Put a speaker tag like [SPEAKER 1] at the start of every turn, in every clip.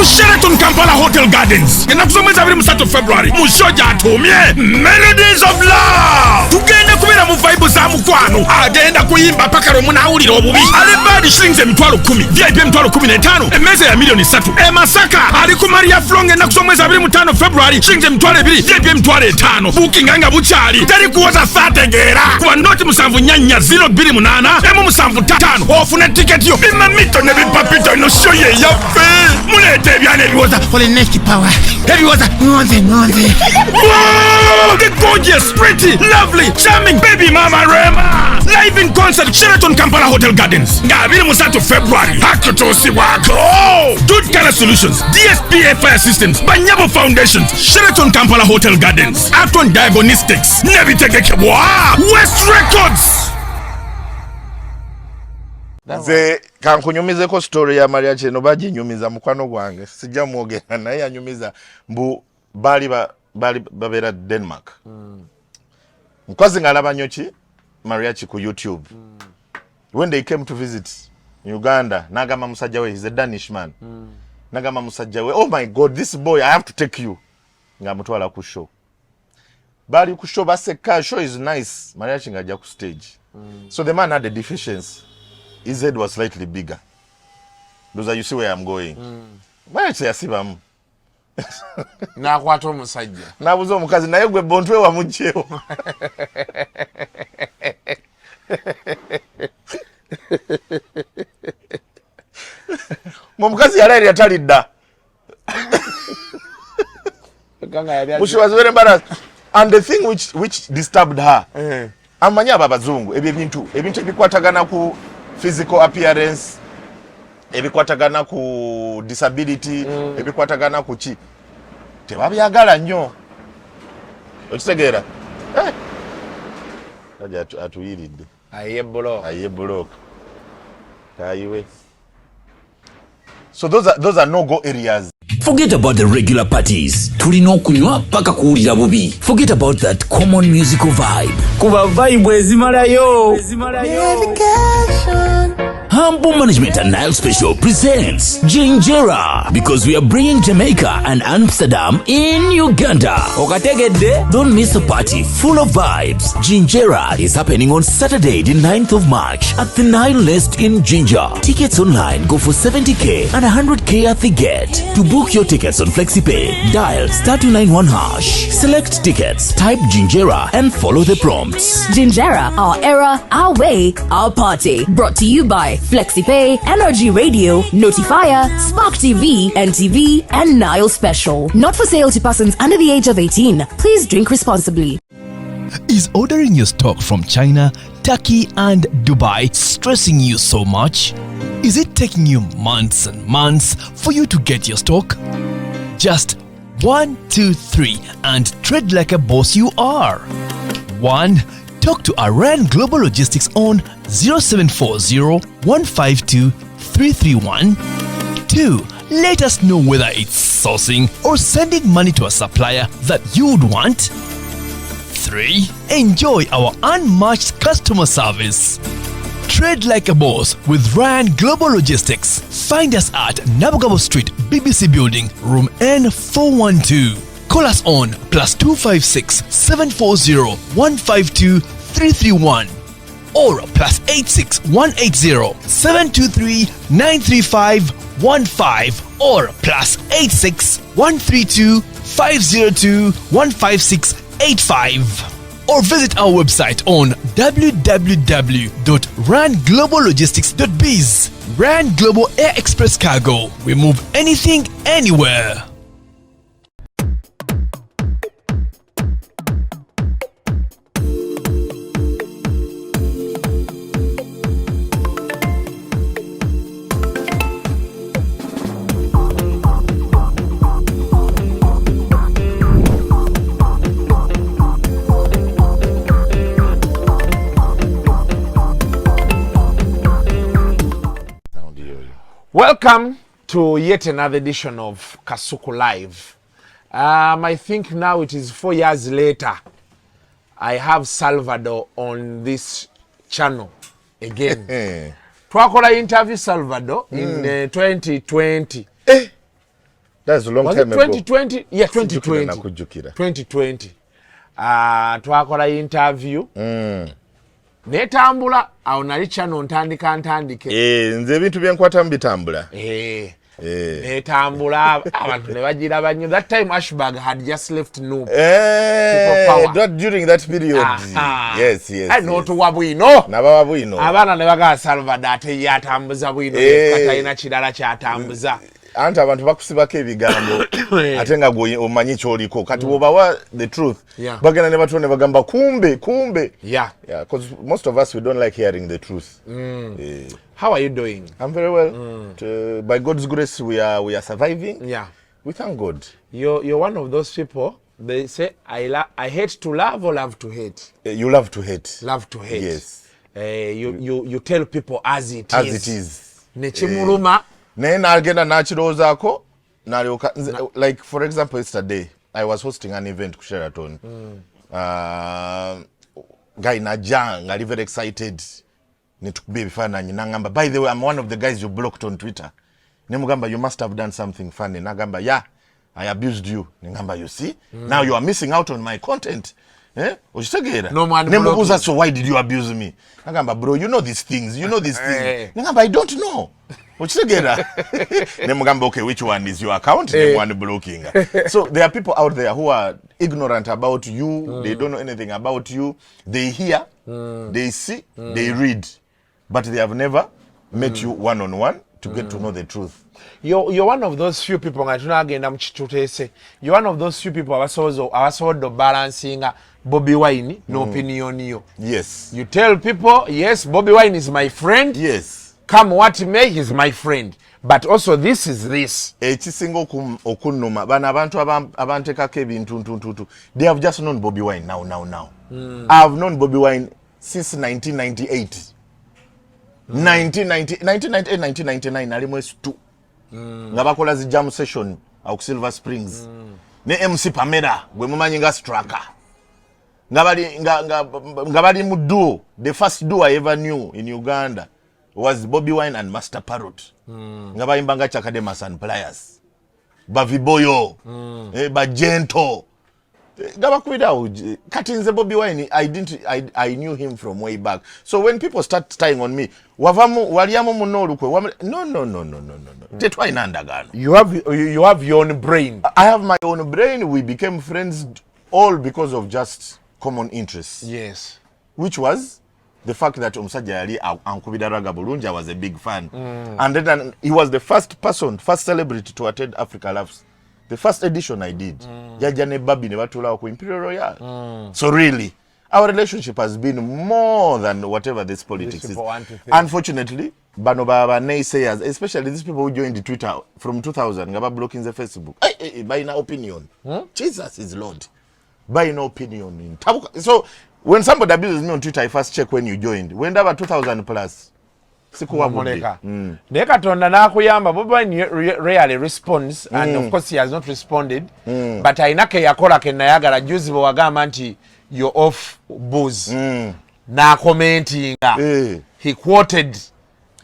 [SPEAKER 1] ku Sheraton Kampala Hotel Gardens enakusomeza biri mu 3 February mu show jatumye Melodies of Love. Tugenda kubera mu vibe za mukwano agenda kuyimba paka ro munawulira obubi ale bad shillings emitwalo 10 VIP emitwalo 15 emeza ya milioni 3 Masaka ali ku Maria Flonge enakusomeza biri mu 5 February shillings emitwalo 2 VIP emitwalo 5 booking anga buchali tari kuoza sategera kwa noti musanvu nyanya 028 emu musanvu 5 ofuna ticket yo imamito ne bipapito no show ye yafe mulete byane biwoza for the next power ebiwoza ngonze wow, the gorgeous, pretty, lovely, charming baby mama Rema live in concert Sheraton Kampala Hotel Gardens ngabiri mu 3 February hakutosi wako Good Color Solutions DSPA Fire Systems Banyabo Foundations Sheraton Kampala Hotel Gardens Acton Diagnostics nebitegekebwa West Records.
[SPEAKER 2] Nze kankunyumizeko story ya Maria Cheno baginyumiza mukwano gwange sijja mwogera naye yanyumiza mbu bali babera Denmark. Mkozi ngalaba nyoki Mariachi ku YouTube. When they came to visit Uganda, nagama musajja we, he's a Danish man. Nagama musajja we, oh my God, this boy, I have to take you. Ngamutwala ku show. Bali ku show baseka, show is nice. Mariachi ngajja ku stage. So the man had a deficiency. His head was slightly bigger. Those are you see where I'm going. Mariachi yasibamu.
[SPEAKER 3] Na kwata omusajja
[SPEAKER 2] nabuza omukazi naye gwe bontwe wamugyewo omukazi yalairi yatalidda she was very embarrassed. And the thing which disturbed her amanya abazungu ebintu ebikwatagana ku physical appearance ebikwatagana ku disability ebikwatagana ku chi tebabyagala nnyo okitegeera aja atuyiridde
[SPEAKER 3] aye
[SPEAKER 2] block tayiwe. So those are no-go areas.
[SPEAKER 4] Forget about the regular parties. Tulina okunywa paka kuwulira bubi. Forget about that common musical vibe.
[SPEAKER 5] Kuba vibe ezimalayo.
[SPEAKER 4] Humble Management and Nile Special presents Ginjera, because we are bringing Jamaica and Amsterdam in Uganda.
[SPEAKER 5] Okategedde?
[SPEAKER 4] Don't miss a party full of vibes. Ginjera is happening on Saturday, the 9th of March at the Nile Nest in Ginger. Tickets online go for 70k and 100k at the gate. To book your tickets on FlexiPay, dial *291#. Select tickets, type Ginjera and follow the prompts.
[SPEAKER 6] Ginjera, our era, our way, our party. Brought to you by FlexiPay, NRG Radio, Notifier, Spark TV, NTV, and Nile Special. Not for sale to persons under the age of 18. Please drink responsibly.
[SPEAKER 7] Is ordering your stock from China, Turkey, and Dubai stressing you so much? Is it taking you months and months for you to get your stock? Just 1, 2, 3 and tread like a boss you are. 1. Talk to Iran Global Logistics on 0740 152 331. 2. Let us know whether it's sourcing or sending money to a supplier that you would want. 3. Enjoy our unmatched customer service. Trade like a boss with Ryan Global Logistics. Find us at Nabugabo Street, BBC Building, room N412. Call us on +256 740 152 331 or +86 180 723 935 15 or +86 132 502 156 85. Or visit our website on www.rangloballogistics.biz. Rand Global Air Express Cargo. We move anything, anywhere.
[SPEAKER 3] Welcome to yet another edition of Kasuku Live. I think now it is 4 years later. I have Salvador on this channel again. Twakola interview Salvador in 2020.
[SPEAKER 2] That's a long
[SPEAKER 3] Was
[SPEAKER 2] time
[SPEAKER 3] it 2020?
[SPEAKER 2] ago.
[SPEAKER 3] Yeah,
[SPEAKER 2] Sijjukira
[SPEAKER 3] 2020.
[SPEAKER 2] nakujjukira.
[SPEAKER 3] 2020. Twakola interview. Netambula awo nali channel ntandike.
[SPEAKER 2] Nze ebintu byenkwata mbitambula.
[SPEAKER 3] Netambula abantu ne bagira banyo. That time Ashbag had just left Noob.
[SPEAKER 2] During that period. Yes.
[SPEAKER 3] I know to wabwino.
[SPEAKER 2] Naba wabwino.
[SPEAKER 3] Abaana ne baga Salvador ate yatambuza bwino katayina kirala kyatambuza.
[SPEAKER 2] Anti abantu bakusibako ebigambo ate nga gwe omanyi kyoliko kati bw'obawa the truth bagenda ne batone bagamba kumbe because most of us we don't like hearing the truth.
[SPEAKER 3] How are you doing?
[SPEAKER 2] I'm very well. By God's grace we are surviving. We thank God.
[SPEAKER 3] You're one of those people. They say I hate to love or love to hate.
[SPEAKER 2] You love to hate.
[SPEAKER 3] Love to hate.
[SPEAKER 2] Yes.
[SPEAKER 3] You tell people as it is. Nechimuluma.
[SPEAKER 2] Naye nagenda nakirozaako nalyoka like for example yesterday I was hosting an event ku Sheraton. Guy najja ngali very excited netukuba ebifaananyi nagamba by the way I'm one of the guys you blocked on Twitter. Nemugamba you must have done something funny. Nagamba yeah I abused you. Nengamba you see now you are missing out on my content. Okitegeera nemubuuza so why did you abuse me? Nagamba bro you know these things Nengamba I don't know. Okitegeera nemugamba okay which one is your account one blocking. So there are people out there who are ignorant about you. They don't know anything about you. They hear, they see, they read, but they have never met you one-on-one to get to know the truth.
[SPEAKER 3] You're one of those few people you're one of those few people abasobodde balancing Bobby Wine no opinion yo.
[SPEAKER 2] Yes.
[SPEAKER 3] You tell people yes Bobby Wine is my friend.
[SPEAKER 2] Yes.
[SPEAKER 3] Come what may, he's my friend. But also this is this.
[SPEAKER 2] Ekisinga okunnuma bano abantu abantekako ebintu they have just known Bobby Wine now. I have known Bobby Wine since 1998. 1999 ali mwezi 2 nga bakola zi jam session au Silver Springs ne MC Pamela gwe mumanyi nga striker nga bali mu duo. The first duo I ever knew in Uganda was Bobby Wine and Master Parrot. Nga bayimbanga Chakademas and Pliers Baviboyo Bajento Gabakwidawo kati nze Bobby Wine I knew him from way back. So when people start tying on me waliamu munolukwe no tetwalina ndagaano.
[SPEAKER 3] You have your own brain.
[SPEAKER 2] I have my own brain. We became friends all because of just common interests.
[SPEAKER 3] Yes.
[SPEAKER 2] Which was the fact that omusajja yali ankubira raga bulungi. I was a big fan. And then he was the first celebrity to attend Africa Loves. The first edition I did. Jajja ne Babi ne batulawo ku Imperial Royal. So really, our relationship has been more than whatever this politics is. Unfortunately, bano baba naysayers, especially these people who joined Twitter from 2000, nga ba blocking the Facebook. By no opinion. Jesus is Lord. By no opinion. So when somebody abuses me on Twitter, I first check when you joined. When there were 2000 plus.
[SPEAKER 3] Naye Katonda n'akuyamba. Bobby Wine rarely responds and of course he has not responded. But ayina ke yakola ke nayagala juzi bwe wagamba nti you're off booze. N'akomentinga. He quoted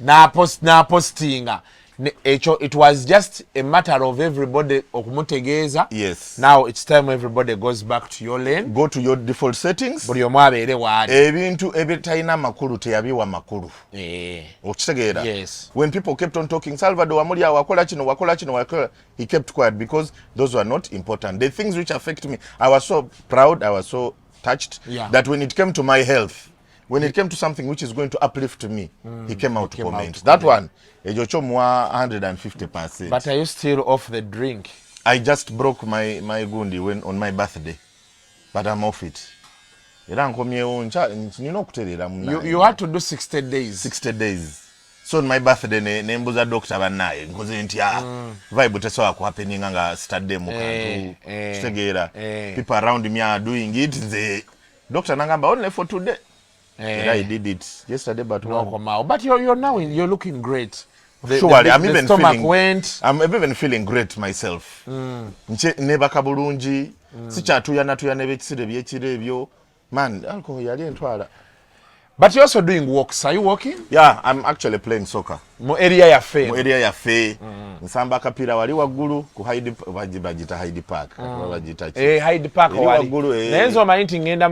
[SPEAKER 3] n'apostinga. It was just a matter of everybody okumutegeeza.
[SPEAKER 2] Yes.
[SPEAKER 3] Now it's time everybody goes back to your lane.
[SPEAKER 2] Go to your default settings.
[SPEAKER 3] Buli omu abeere waali.
[SPEAKER 2] Ebintu ebitalina makulu teyabiwa makulu. Okitegeera.
[SPEAKER 3] Yes.
[SPEAKER 2] When people kept on talking, Salvador wamuli wakola kino, he kept quiet because those were not important. The things which affect me, I was so proud, I was so touched that when it came to my health, when it came to something which is going to uplift me, he came out to comment. That one, ejocho mwa 150%.
[SPEAKER 3] But are you still off the drink?
[SPEAKER 2] I just broke my gundi when on my birthday, but I'm off it. You had
[SPEAKER 3] to do 60 days.
[SPEAKER 2] 60 days. So on my birthday, nembuza doctor banaye nkoze ntia vibe tesowa ku happening nga Saturday mukantu kitegera. People around me are doing it. The doctor nangamba only for today. I did it yesterday, but
[SPEAKER 3] but you're looking great.
[SPEAKER 2] Surely, I'm even
[SPEAKER 3] feeling
[SPEAKER 2] great myself. Neba kabulungi, sikyatuyana nebekisire byekire ebyo. Man, alcohol yali entwala.
[SPEAKER 3] But you're also doing walks. Are you walking?
[SPEAKER 2] Yeah, I'm actually playing soccer.
[SPEAKER 3] Mo area ya fe.
[SPEAKER 2] nsamba kapira wali waggulu ku bagita Hyde Park bagita
[SPEAKER 3] Hyde Park wali
[SPEAKER 2] waggulu
[SPEAKER 3] nenzo omanyi ngenda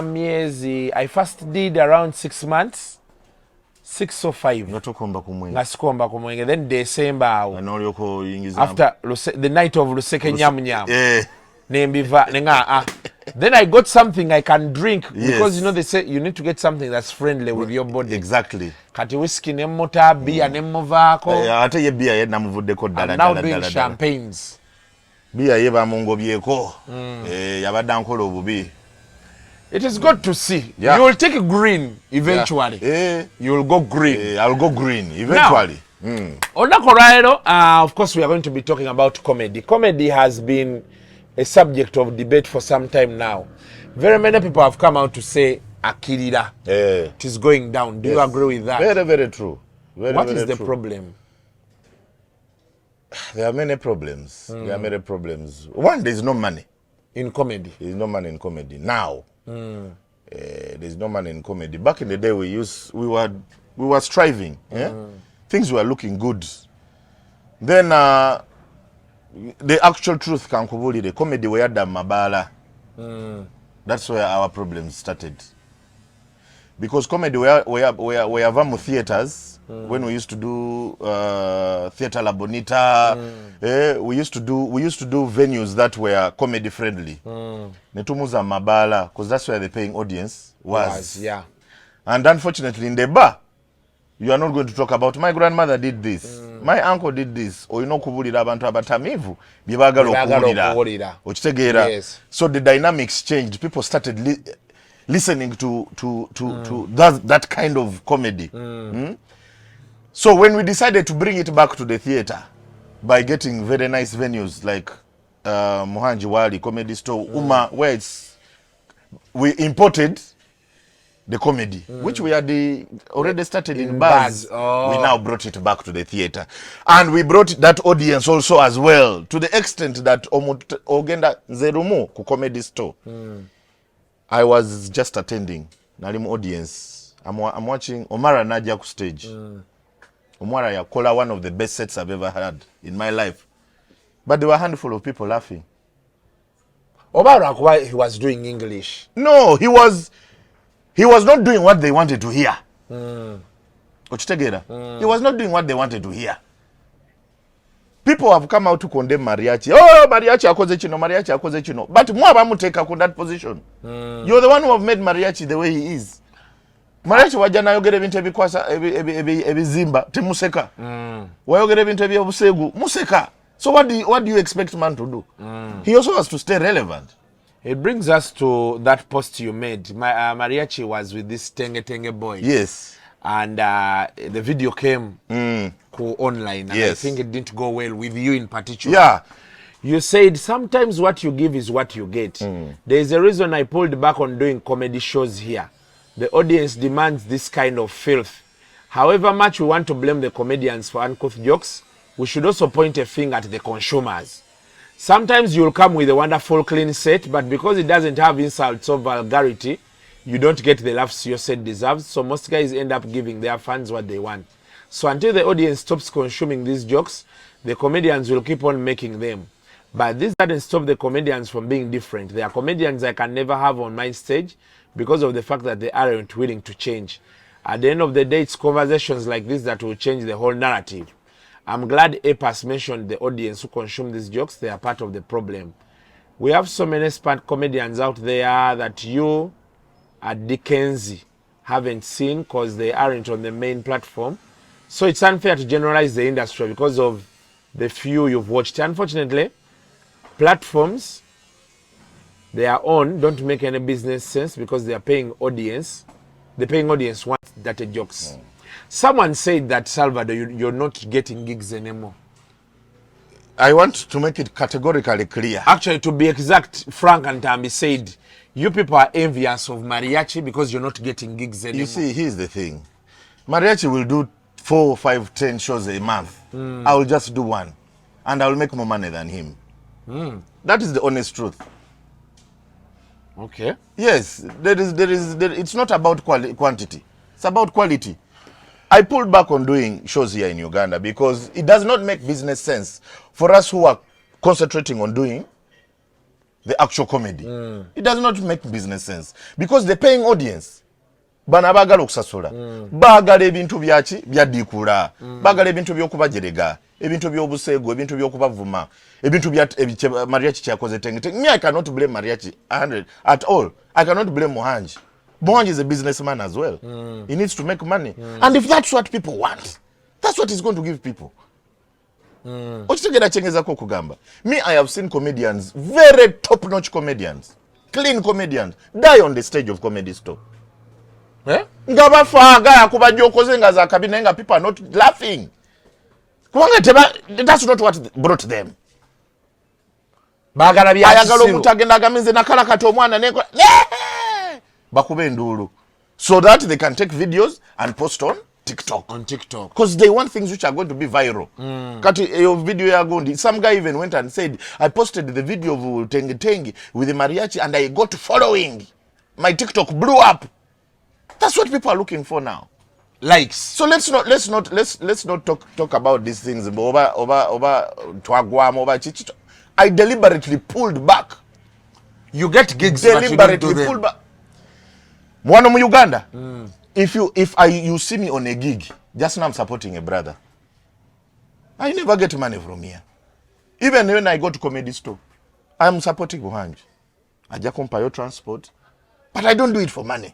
[SPEAKER 3] myezi I first did around 6 months 6 or 5
[SPEAKER 2] ngatokomba kumwenge
[SPEAKER 3] ngasikomba kumwenge then December awo
[SPEAKER 2] noliyoko yingiza
[SPEAKER 3] after the night of luseke nyam nembiva nenga then I got something I can drink because you know they say you need to get something that's friendly with your body.
[SPEAKER 2] Exactly.
[SPEAKER 3] Kati whiskey nemota beer nemovako.
[SPEAKER 2] Ate ye beer ye namuvuddeko dala
[SPEAKER 3] now doing champagnes.
[SPEAKER 2] Beer ye bamungobyeko. Yabadde nkola obubi.
[SPEAKER 3] It is good to see. You will take green eventually. You will go green.
[SPEAKER 2] I'll go green eventually.
[SPEAKER 3] On Nakorairo, of course we are going to be talking about comedy. Comedy has been a subject of debate for some time now. Very many people have come out to say Akirira. It is going down. Do you agree with that?
[SPEAKER 2] Very, very true.
[SPEAKER 3] What is the problem?
[SPEAKER 2] There are many problems. There are many problems. One, there is no money
[SPEAKER 3] in comedy.
[SPEAKER 2] There is no money in comedy now. There is no money in comedy. Back in the day, we were striving. Things were looking good. Then the actual truth can kubuli the comedy we had mabala. That's where our problems started. Because comedy we have theaters when we used to do Theatre La Bonita. We used to do venues that were comedy friendly. Netumuza mabala because that's where the paying audience was. And unfortunately in the bar you are not going to talk about my grandmother did this, my uncle did this, or kubulira abantu abatamivu byebagala okubulira okitegeera. So the dynamics changed. People started listening to that kind of comedy. So when we decided to bring it back to the theater by getting very nice venues like Muhanji Wali Comedy Store, Uma, where we imported the comedy, which we had already started in bars. We now brought it back to the theater. And we brought that audience also as well, to the extent that Ogenda Zerumu ku Comedy Store. I was just attending Nalim audience. I'm watching Omara Nadia ku stage. Omara Yakola, one of the best sets I've ever had in my life. But there were a handful of people laughing.
[SPEAKER 3] Omara, why he was doing English?
[SPEAKER 2] No, he was not doing what they wanted to hear. He was not doing what they wanted to hear. People have come out to condemn Mariachi. Oh, Mariachi akoze chino, Mariachi akoze chino. But mwabamu take that position. You're the one who have made Mariachi the way he is. Mariachi wajana yogere bintu ebikwasa ebizimba temuseka. Wayogere bintu ebyobusegu museka. So what do you expect man to do? He also has to stay relevant.
[SPEAKER 3] It brings us to that post you made. Mariachi was with this Tenge boy.
[SPEAKER 2] Yes.
[SPEAKER 3] And the video came online. And I think it didn't go well with you in particular.
[SPEAKER 2] Yeah.
[SPEAKER 3] You said sometimes what you give is what you get. There is a reason I pulled back on doing comedy shows here. The audience demands this kind of filth. However much we want to blame the comedians for uncouth jokes, we should also point a finger at the consumers. Sometimes you'll come with a wonderful clean set, but because it doesn't have insults or vulgarity, you don't get the laughs your set deserves, so most guys end up giving their fans what they want. So until the audience stops consuming these jokes, the comedians will keep on making them. But this doesn't stop the comedians from being different. There are comedians I can never have on my stage because of the fact that they aren't willing to change. At the end of the day, it's conversations like this that will change the whole narrative. I'm glad Apas mentioned the audience who consume these jokes. They are part of the problem. We have so many smart comedians out there that you at Dickensie haven't seen because they aren't on the main platform. So it's unfair to generalize the industry because of the few you've watched. Unfortunately, platforms they are on don't make any business sense because they are paying audience. The paying audience wants dirty jokes. Someone said that, Salvador, you're not getting gigs anymore.
[SPEAKER 2] I want to make it categorically clear.
[SPEAKER 3] Actually, to be exact, Frank and Tambi said, you people are envious of Mariachi because you're not getting gigs anymore.
[SPEAKER 2] You see, here's the thing. Mariachi will do 4, 5, 10 shows a month. I will just do one. And I will make more money than him. That is the honest truth.
[SPEAKER 3] Okay.
[SPEAKER 2] Yes, it's not about quantity. It's about quality. I pulled back on doing shows here in Uganda because it does not make business sense for us who are concentrating on doing the actual comedy. It does not make business sense because the paying audience bana bagala okusasula bagala ebintu byaki byadikula bagala ebintu byokubajerega ebintu byobusego ebintu byokubavuma ebintu bya Mariachi kyakoze tenge. Me, I cannot blame Mariachi 100 at all. I cannot blame Mohanji. Mohanji is a businessman as well. He needs to make money, and if that's what people want, that's what he's going to give people. Ochitegera chengeza ko kugamba. Me, I have seen comedians, very top-notch comedians, clean comedians, die on the stage of Comedy Store. Nga bafaga yakuba jokoze nga za kabine nga people are not laughing. That's not what brought them.
[SPEAKER 3] Bagala bya
[SPEAKER 2] ayagala omutagenda agaminze nakala kati omwana neko bakube ndulu so that they can take videos and post on TikTok. Because they want things which are going to be viral. Kati your video ya gondi. Some guy even went and said, I posted the video of Tengi Tengi with the Mariachi and I got following. My TikTok blew up. That's what people are looking for now.
[SPEAKER 3] Likes.
[SPEAKER 2] So let's not talk about these things. Over Twagwam, over Chichito. I deliberately pulled back.
[SPEAKER 3] You get gigs, deliberately
[SPEAKER 2] pulled back. One of Uganda. If you see me on a gig, just now I'm supporting a brother. I never get money from here. Even when I go to Comedy Store, I'm supporting Mohanji. I just compare your transport, but I don't do it for money.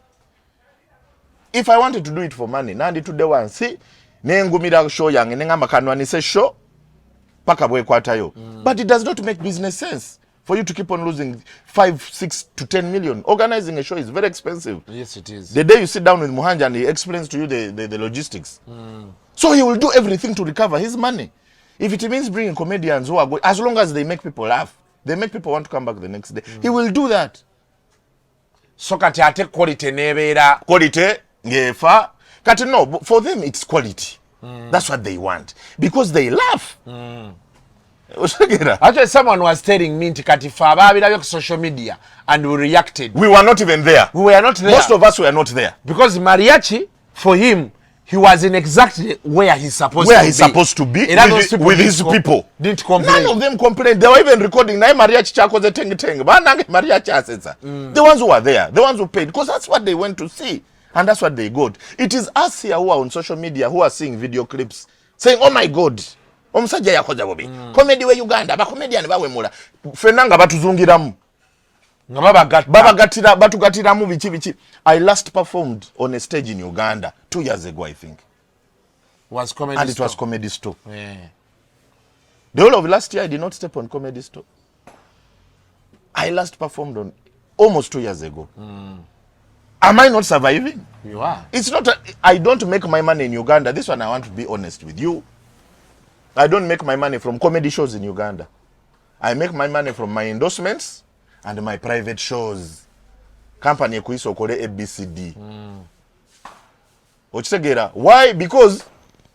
[SPEAKER 2] If I wanted to do it for money, nandi to the one see, nengumira show yang nengamba kanwani say show, paka bwe kwatayo. But it does not make business sense for you to keep on losing 5, 6 to 10 million. Organizing a show is very expensive.
[SPEAKER 3] Yes, it is.
[SPEAKER 2] The day you sit down with Mohanji and he explains to you the logistics. So he will do everything to recover his money. If it means bringing comedians who are good, as long as they make people laugh, they make people want to come back the next day, he will do that.
[SPEAKER 3] So kati ate quality nebeera.
[SPEAKER 2] Quality, ngefa. Kati no, for them it's quality. That's what they want. Because they laugh.
[SPEAKER 3] Actually, someone was telling me nti kati fa babirabye ku social media and we reacted.
[SPEAKER 2] We were not even there.
[SPEAKER 3] We were not there.
[SPEAKER 2] Most of us were not there.
[SPEAKER 3] Because Mariachi, for him, he was in exactly where he's supposed to be.
[SPEAKER 2] With his people.
[SPEAKER 3] Didn't complain.
[SPEAKER 2] None of them complained. They were even recording. Na Mariachi chako ze tengi tengi. Banange Mariachi asetsa. The ones who were there, the ones who paid, because that's what they went to see, and that's what they got. It is us here who are on social media who are seeing video clips saying, "Oh my God, omusajja yakoze bobi. Comedy we Uganda, ba comedian bawemula. Fenanga batuzungiramu." Batugatiramu bichi. I last performed on a stage in Uganda 2 years ago, I think.
[SPEAKER 3] Was Comedy
[SPEAKER 2] and
[SPEAKER 3] Store.
[SPEAKER 2] It was Comedy Store.
[SPEAKER 3] Yeah.
[SPEAKER 2] The whole of last year, I did not step on Comedy Store. I last performed on almost 2 years ago. Am I not surviving?
[SPEAKER 3] You are.
[SPEAKER 2] It's not. I don't make my money in Uganda. This one, I want to be honest with you. I don't make my money from comedy shows in Uganda. I make my money from my endorsements and my private shows. Company kuiso kole ABCD. Ochitegera. Why? Because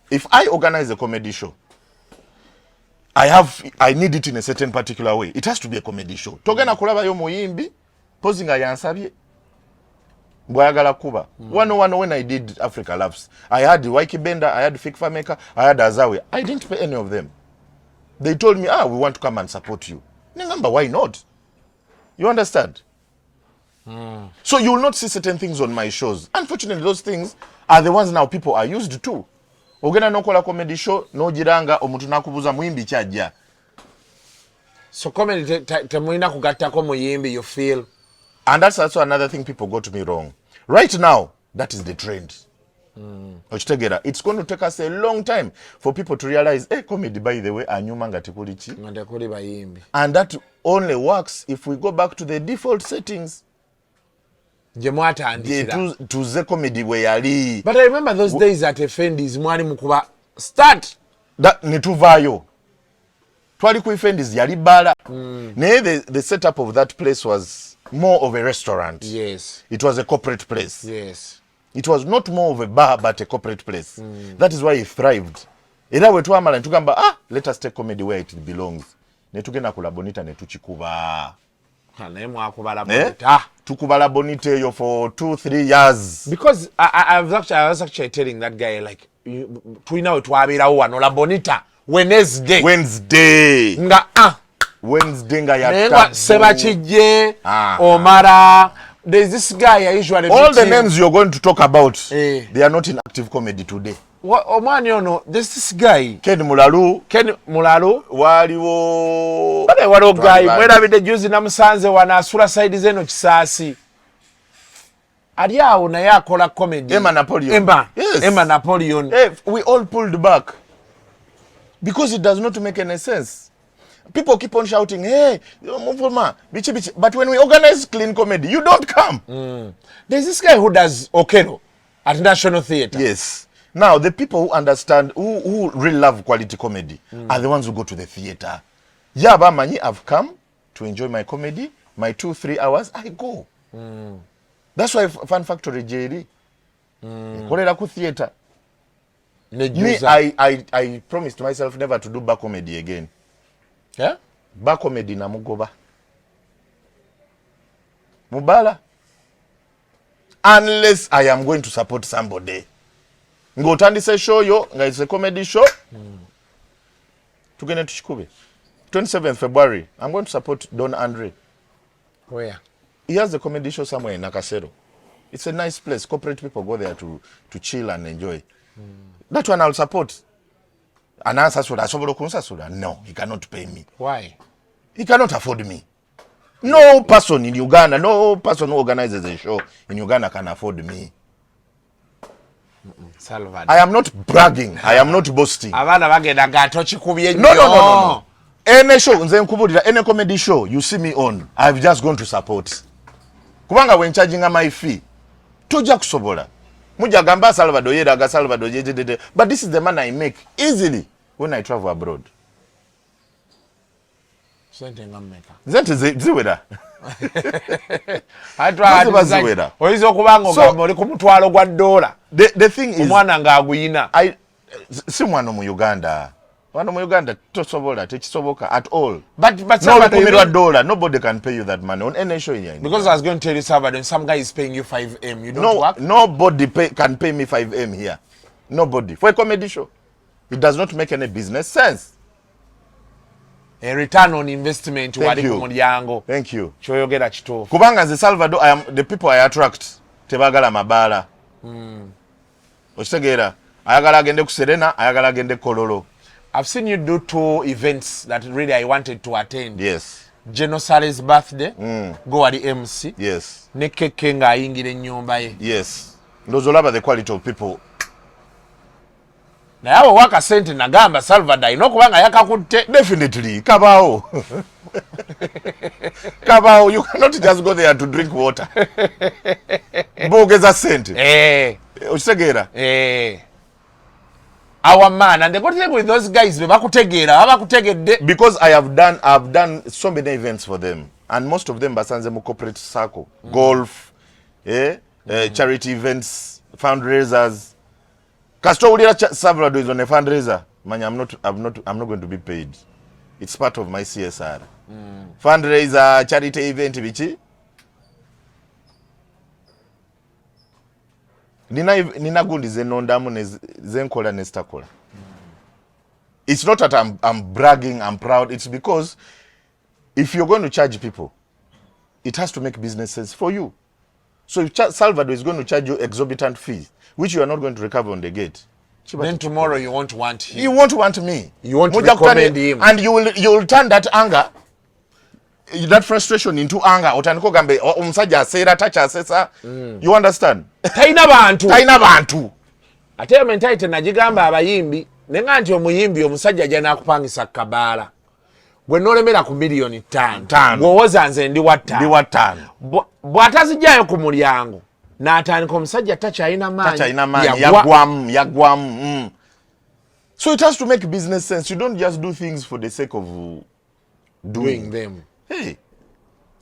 [SPEAKER 2] if I organize a comedy show, I need it in a certain particular way. It has to be a comedy show. Togena kulaba yo muyimbi, posing a yansabye. Boyagala kuba. One when I did Africa Labs, I had Waiki Bender, I had Fikfa Maker, I had Azawi. I didn't pay any of them. They told me, we want to come and support you. Nengamba, why not? You understand? So you will not see certain things on my shows. Unfortunately, those things are the ones now people are used to. Ogena nokola comedy show, no jiranga, omuntu nakubuza muyimbi kyajja.
[SPEAKER 3] So comedy temuina kugattako muyimbi, you feel.
[SPEAKER 2] And that's also another thing people got me wrong. Right now, that is the trend. It's going to take us a long time for people to realize, comedy, by the way, anyumanga tikulichi. And that only works if we go back to the default settings. To the comedy where.
[SPEAKER 3] But I remember those days at Effendi's mwani mukuba start.
[SPEAKER 2] That netuvayo. Twali ku Effendi's yali bala. The setup of that place was more of a restaurant.
[SPEAKER 3] Yes.
[SPEAKER 2] It was a corporate place.
[SPEAKER 3] Yes.
[SPEAKER 2] It was not more of a bar but a corporate place. That is why it thrived. Era we twamala ntugamba let us take comedy where it belongs. Netugenda kula bonita netuchikuba. Tukubala bonita yo for 2-3 years.
[SPEAKER 3] Because I was actually telling that guy, like, tulina we twabeerawo wano la bonita Wednesday nga
[SPEAKER 2] Wednesday nga ya
[SPEAKER 3] nenga sebakijje omara. There's this guy I usually
[SPEAKER 2] all the names you're going to talk about they are not in active comedy today.
[SPEAKER 3] Omwani ono there's this guy
[SPEAKER 2] Ken Mulalu
[SPEAKER 3] waliwo guy mwerabidde juzi namusanze wanaasula side zeno kisaasi ali awo naye akola comedy.
[SPEAKER 2] Emma Napoleon.
[SPEAKER 3] Emma Napoleon.
[SPEAKER 2] We all pulled back because it does not make any sense. People keep on shouting, hey, Muvuma, bichi bichi. But when we organize clean comedy, you don't come.
[SPEAKER 3] There's this guy who does Okero at National Theatre.
[SPEAKER 2] Yes. Now, the people who understand, who really love quality comedy, are the ones who go to the theatre. Yaba Mani, I've come to enjoy my comedy, my 2-3 hours, I go. That's why Fun Factory JD. Kolera theatre. Me, I promised myself never to do back comedy again.
[SPEAKER 3] Yeah?
[SPEAKER 2] Back comedy na mugoba. Mubala. Unless I am going to support somebody. Ngotandise show yo, nga it's a comedy show. Tugene tushikube. 27th February, I'm going to support Don Andre.
[SPEAKER 3] Where?
[SPEAKER 2] He has a comedy show somewhere in Nakasero. It's a nice place. Corporate people go there to chill and enjoy. That one I'll support. And answer soda. No, he cannot pay me.
[SPEAKER 3] Why?
[SPEAKER 2] He cannot afford me. No person in Uganda, no person who organizes a show in Uganda can afford me.
[SPEAKER 3] Salvador.
[SPEAKER 2] I am not bragging. I am not boasting.
[SPEAKER 3] No.
[SPEAKER 2] Any show, any comedy show you see me on, I've just gone to support. Kubanga when charging my fee, toja kusobola. Muja gamba Salvador yeraga Salvador jejedede. But this is the money I make easily when I travel abroad. Zente ziwera.
[SPEAKER 3] Oyizo kubanga ogamba oli ku mutwalo gwa $.
[SPEAKER 2] The thing is
[SPEAKER 3] omwana ng'aguyina.
[SPEAKER 2] Si mwana mu Uganda. Mwana mu Uganda tosobola tekisoboka at all.
[SPEAKER 3] But
[SPEAKER 2] no $1, nobody can pay you that money on any show here.
[SPEAKER 3] Because I was going to tell you, Salvador, some guy is paying you 5M. You don't work?
[SPEAKER 2] Nobody can pay me 5M here. Nobody. For a comedy show. It does not make any business sense.
[SPEAKER 3] A return on investment.
[SPEAKER 2] Thank you. Thank you.
[SPEAKER 3] Choyogera kituufu.
[SPEAKER 2] Kubanga nze Salvador, the people I attract tebagala mabala. Okitegeera, ayagala agende ku Serena, ayagala agende Kololo.
[SPEAKER 3] I've seen you do 2 events that really I wanted to attend.
[SPEAKER 2] Yes.
[SPEAKER 3] Genosare's birthday. Go at the MC.
[SPEAKER 2] Yes.
[SPEAKER 3] Ne keke nga ayingira ennyumba ye.
[SPEAKER 2] Yes. Ndozolaba the quality of people.
[SPEAKER 3] Na yawe waka sente nagamba Salvador inokubanga yakakutte.
[SPEAKER 2] Definitely. Kabao. Kabao, you cannot just go there to drink water. Bogeza sente. Okitegeera.
[SPEAKER 3] Our man, and the good thing with those guys,
[SPEAKER 2] because I've done so many events for them, and most of them basanze mu corporate circle, golf, charity events, fundraisers. Castro Salvador is on a fundraiser. Man, I'm not going to be paid. It's part of my CSR. Fundraiser, charity event, bichi. Nina gundi zenondamu zenkola nestakola. It's not that I'm bragging, I'm proud. It's because if you're going to charge people, it has to make business sense for you. So if Salvador is going to charge you exorbitant fees, which you are not going to recover on the gate,
[SPEAKER 3] then tomorrow you won't want him.
[SPEAKER 2] You won't want me.
[SPEAKER 3] You want to recommend him.
[SPEAKER 2] And you will turn that anger, that frustration into anger. Otaniko gambe omusajja asera tacha asesa. You understand?
[SPEAKER 3] Taina bantu. Ate mentality najigamba abayimbi nenga nti omuyimbi omusajja jana akupangisa kabala. Gwe nolemera ku million 5. Gwowoza nze ndi wa
[SPEAKER 2] 5.
[SPEAKER 3] Bwatazijjayo ku mulyango. N'atandika omusajja tacha ayina maanyi.
[SPEAKER 2] Yagwam. So it has to make business sense. You don't just do things for the sake of
[SPEAKER 3] doing them.
[SPEAKER 2] Hey,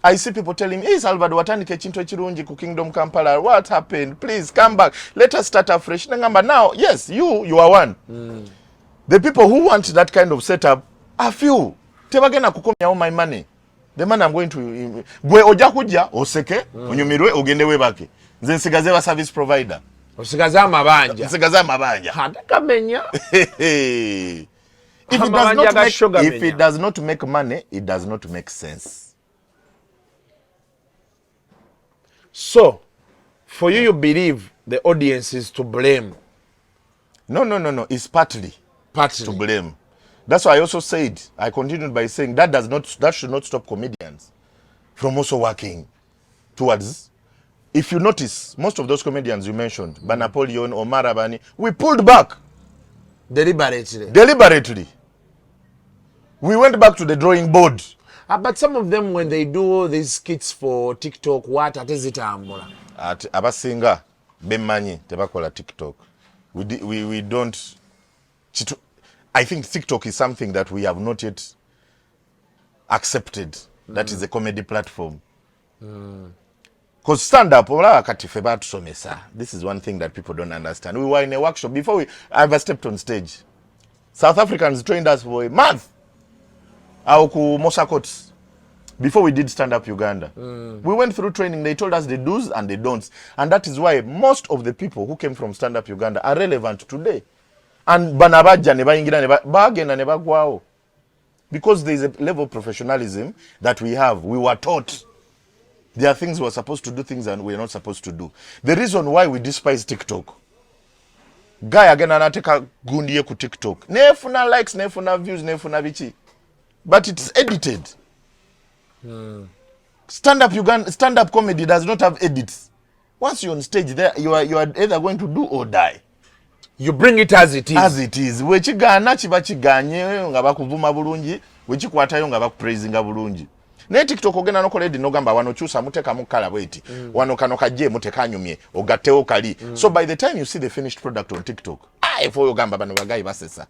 [SPEAKER 2] I see people telling me, hey, Salvador, watandike chinto chirunji ku Kingdom Kampala. What happened? Please come back. Let us start afresh. Now, yes, you are one. The people who want that kind of setup are few. Tebagena kukomya all my money. The man I'm going to gwe oja kuja oseke onyumirwe ogende webake. Nze nsigaze wa service provider.
[SPEAKER 3] osigaza amabanja
[SPEAKER 2] nsigaza amabanja
[SPEAKER 3] atakamenya.
[SPEAKER 2] if it does not make money, it does not make sense.
[SPEAKER 3] So for you believe the audience is to blame?
[SPEAKER 2] No, it's partly to blame. That's why I also said, I continued by saying that should not stop comedians from also working towards. If you notice, most of those comedians you mentioned, Napoleon, Omar Abani, we pulled back. Deliberately. We went back to the drawing board.
[SPEAKER 3] But some of them, when they do these skits for TikTok, what atezitambula?
[SPEAKER 2] Abasinga bemanyi tebakola TikTok. We don't. I think TikTok is something that we have not yet accepted. That is a comedy platform. Because stand-up, this is one thing that people don't understand. We were in a workshop before I ever stepped on stage. South Africans trained us for a month. Before we did stand-up Uganda. We went through training. They told us the do's and the don'ts. And that is why most of the people who came from stand-up Uganda are relevant today. And because there is a level of professionalism that we have. We were taught. There are things we're supposed to do, things and we're not supposed to do. The reason why we despise TikTok. Guy again anateka gundiye ku TikTok. Nefuna likes, nefuna views, nefuna bichi. But it's edited. Stand-up comedy does not have edits. Once you're on stage there, you are either going to do or die.
[SPEAKER 3] You bring it as it is.
[SPEAKER 2] As it is. Wechigana chiba chiganye nga bakuvuma bulungi, wechikwatayo nga bakupraisinga bulungi. Ne TikTok ogenda nokola edi nogamba wano chusa muteka mukala bweti. Wano kano kaje mutekanyumye ogateo kali. So by the time you see the finished product on TikTok, for yogamba bano bagayi basesa.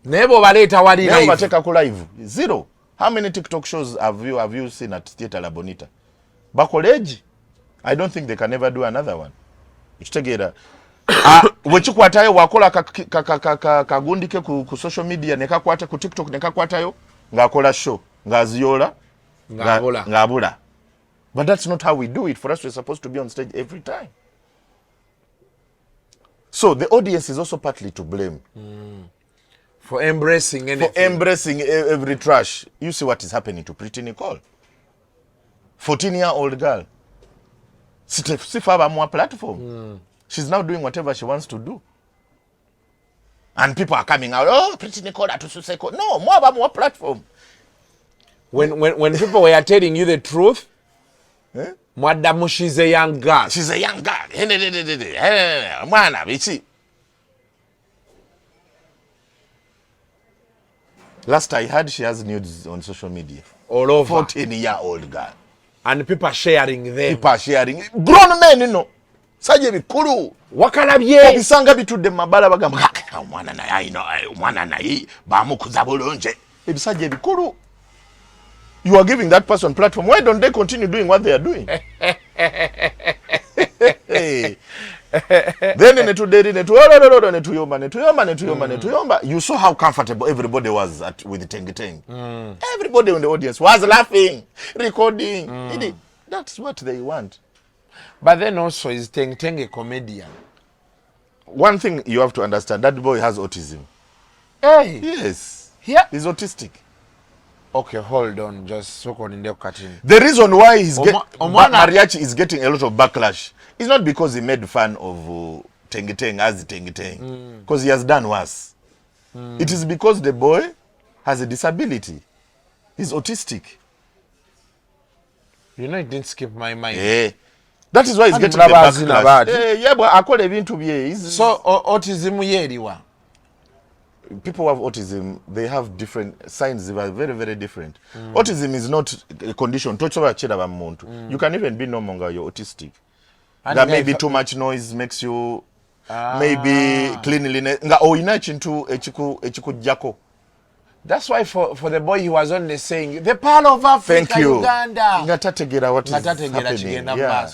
[SPEAKER 3] Nebo baleta wali live.
[SPEAKER 2] Nebo bateka ku live. Zero. How many TikTok shows have you seen at Theatre La Bonita? Bakoleji. I don't think they can ever do another one. Uchitegera. Wechikwatayo wakola kagundike ku social media nekakwata ku TikTok nekakwatayo ngakola show ngaziola ngabula. But that's not how we do it. For us, we're supposed to be on stage every time. So the audience is also partly to blame.
[SPEAKER 3] For embracing anything.
[SPEAKER 2] For embracing every trash. You see what is happening to Pretty Nicole. 14-year-old girl. Sifaba more platform. She's now doing whatever she wants to do. And people are coming out, oh, Pretty Nicole atususeko. No, more platform.
[SPEAKER 3] When people were telling you the truth, Mwadamu, she's a young girl.
[SPEAKER 2] She's a young girl. Mwana, bichi. Last I heard, she has nudes on social media.
[SPEAKER 3] All over.
[SPEAKER 2] 14-year-old girl.
[SPEAKER 3] And people are sharing them.
[SPEAKER 2] People are sharing. Grown men, you know. Saje bikuru.
[SPEAKER 3] Wakalabye.
[SPEAKER 2] Obisanga bitudde mabala bagamba. Mwana na ya ino. Mwana na yi. Bamukuza bulunje. Ebisaje bikuru. You are giving that person platform. Why don't they continue doing what they are doing? Hey. Then you saw how comfortable everybody was with the Teng. Everybody in the audience was laughing, recording. That's what they want.
[SPEAKER 3] But then also, is Teng a comedian?
[SPEAKER 2] One thing you have to understand, that boy has autism.
[SPEAKER 3] Hey.
[SPEAKER 2] Yes.
[SPEAKER 3] Yeah.
[SPEAKER 2] He's autistic.
[SPEAKER 3] Okay, hold on. Just so on the cutting.
[SPEAKER 2] The reason why Mariachi is getting a lot of backlash is not because he made fun of Teng as Teng, because he has done worse. It is because the boy has a disability. He's autistic.
[SPEAKER 3] You know, it didn't skip my mind.
[SPEAKER 2] Yeah. That is why he's getting the backlash. Yeah, but I call him to be.
[SPEAKER 3] So autism yeriwa.
[SPEAKER 2] People who have autism, they have different signs. They are very, very different. Autism is not a condition. You can even be no longer you're autistic. And that maybe too much noise makes you maybe cleanliness.
[SPEAKER 3] That's why for the boy he was only saying the power of Africa.
[SPEAKER 2] Thank you.
[SPEAKER 3] Uganda.
[SPEAKER 2] What is happening? Yeah.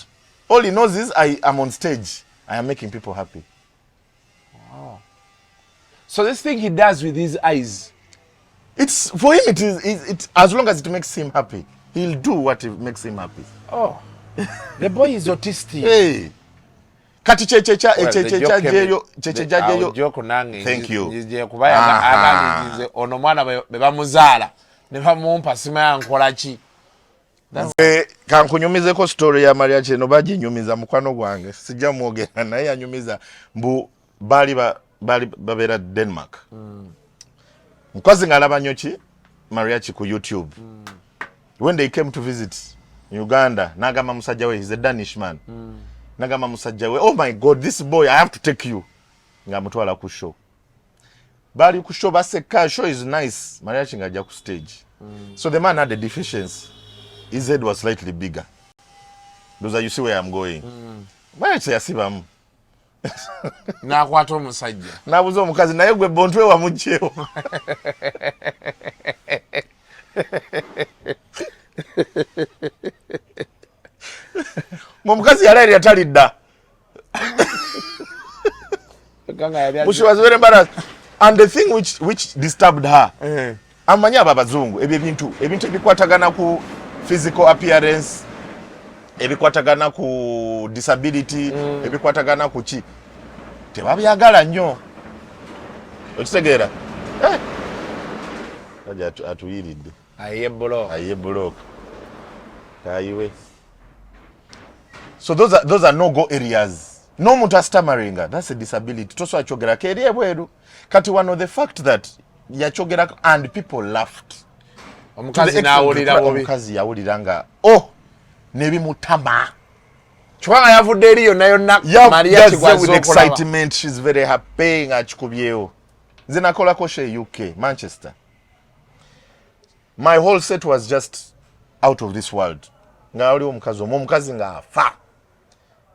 [SPEAKER 2] All he knows is I am on stage. I am making people happy.
[SPEAKER 3] Wow. So this thing he does with his eyes,
[SPEAKER 2] it's for him. It as long as it makes him happy, he'll do what makes him happy.
[SPEAKER 3] Oh, the boy is autistic.
[SPEAKER 2] Hey, kati chechecha jeyo
[SPEAKER 3] joko nange
[SPEAKER 2] thank you
[SPEAKER 3] je kubaya abandi ono mwana bebamuzaala ne bamumpa sima yankola ki
[SPEAKER 2] kankunyumizeko story ya Maria Cheno baginyumiza mukwano gwange sijja mwogera naye yanyumiza mbu bali babera Denmark mukazi ngalaba nyoki Maria Chi ku YouTube when they came to visit Uganda nagama musajja we, he's a Danish man nagama musajja we, oh my god this boy I have to take you ngamutwala ku show bali ku show baseka show is nice Maria Chi ngajja ku stage so the man had a deficiency. His head was slightly bigger. Those are, you see where I'm going. Why say asibamu?
[SPEAKER 3] Na kwato musajja.
[SPEAKER 2] Na buzo mukazi naye gwe bontwe wa mujjeo. Mukazi yali yatalidda. She was very embarrassed. And the thing which disturbed her. Amanya abazungu ebintu ebikwatagana ku physical appearance ebikwatagana ku disability ebikwatagana ku ki tebabyagala nnyo okitegeera aja atuyiridde aye block kayiwe so those are no go areas no muntu astamaringa that's a disability toso achogera keri ebweru kati one of the fact that yachogera and people laughed
[SPEAKER 3] omukazi nawulira bobi
[SPEAKER 2] omukazi yawulira nga oh nebimutama
[SPEAKER 3] chwanga yavudde eriyo nayo Maria Chigwazo
[SPEAKER 2] with excitement she's very happy ngachikubyeyo nze nakola ko she UK Manchester my whole set was just out of this world nga oli omukazi nga afa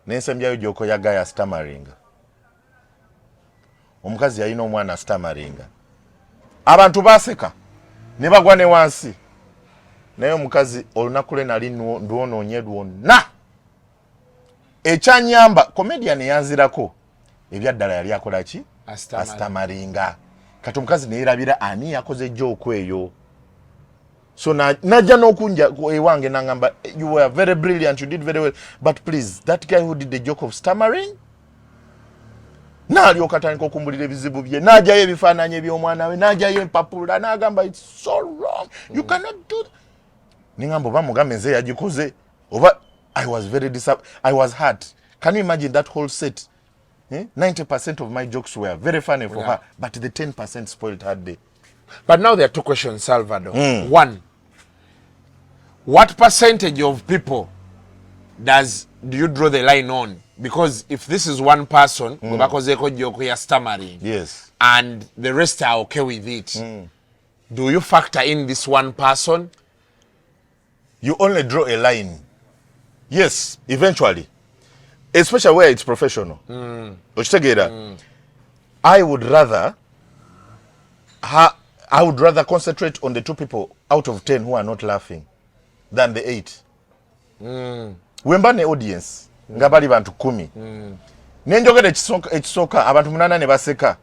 [SPEAKER 2] nensembyayo joko ya gaya stamaringa omukazi yalina omwana stamaringa abantu baseka ne bagwa ne wansi naye omukazi olunaku lwe nali ndwonoonye lwonna ekyanyamba comedian yanzirako ebyaddala yali akola ki astamaringa kati omukazi neerabira ani yakoze joke eyo so najja n'okunja ewange nangamba you were very brilliant you did very well but please that guy who did the joke of stammering nalyoka atandika okumbulira ebizibu bye najjayo ebifaananyi eby'omwana we najjayo empapula n'agamba it's so wrong you cannot do that ningamba oba mugambe nze yagikoze oba I was very I was hurt. Can you imagine that whole set 90% of my jokes were very funny for her but the 10% spoiled her day.
[SPEAKER 3] But now there are two questions, Salvador. One, what percentage of people do you draw the line on? Because if this is one person, stammering,
[SPEAKER 2] yes,
[SPEAKER 3] and the rest are okay with it, do you factor in this one person?
[SPEAKER 2] You only draw a line. Yes, eventually, especially where it's professional. I would rather concentrate on the 2 people out of 10 who are not laughing than the 8. Wemba ne audience nga bali bantu 10 nenjogera ekisooka abantu 8 ne baseka,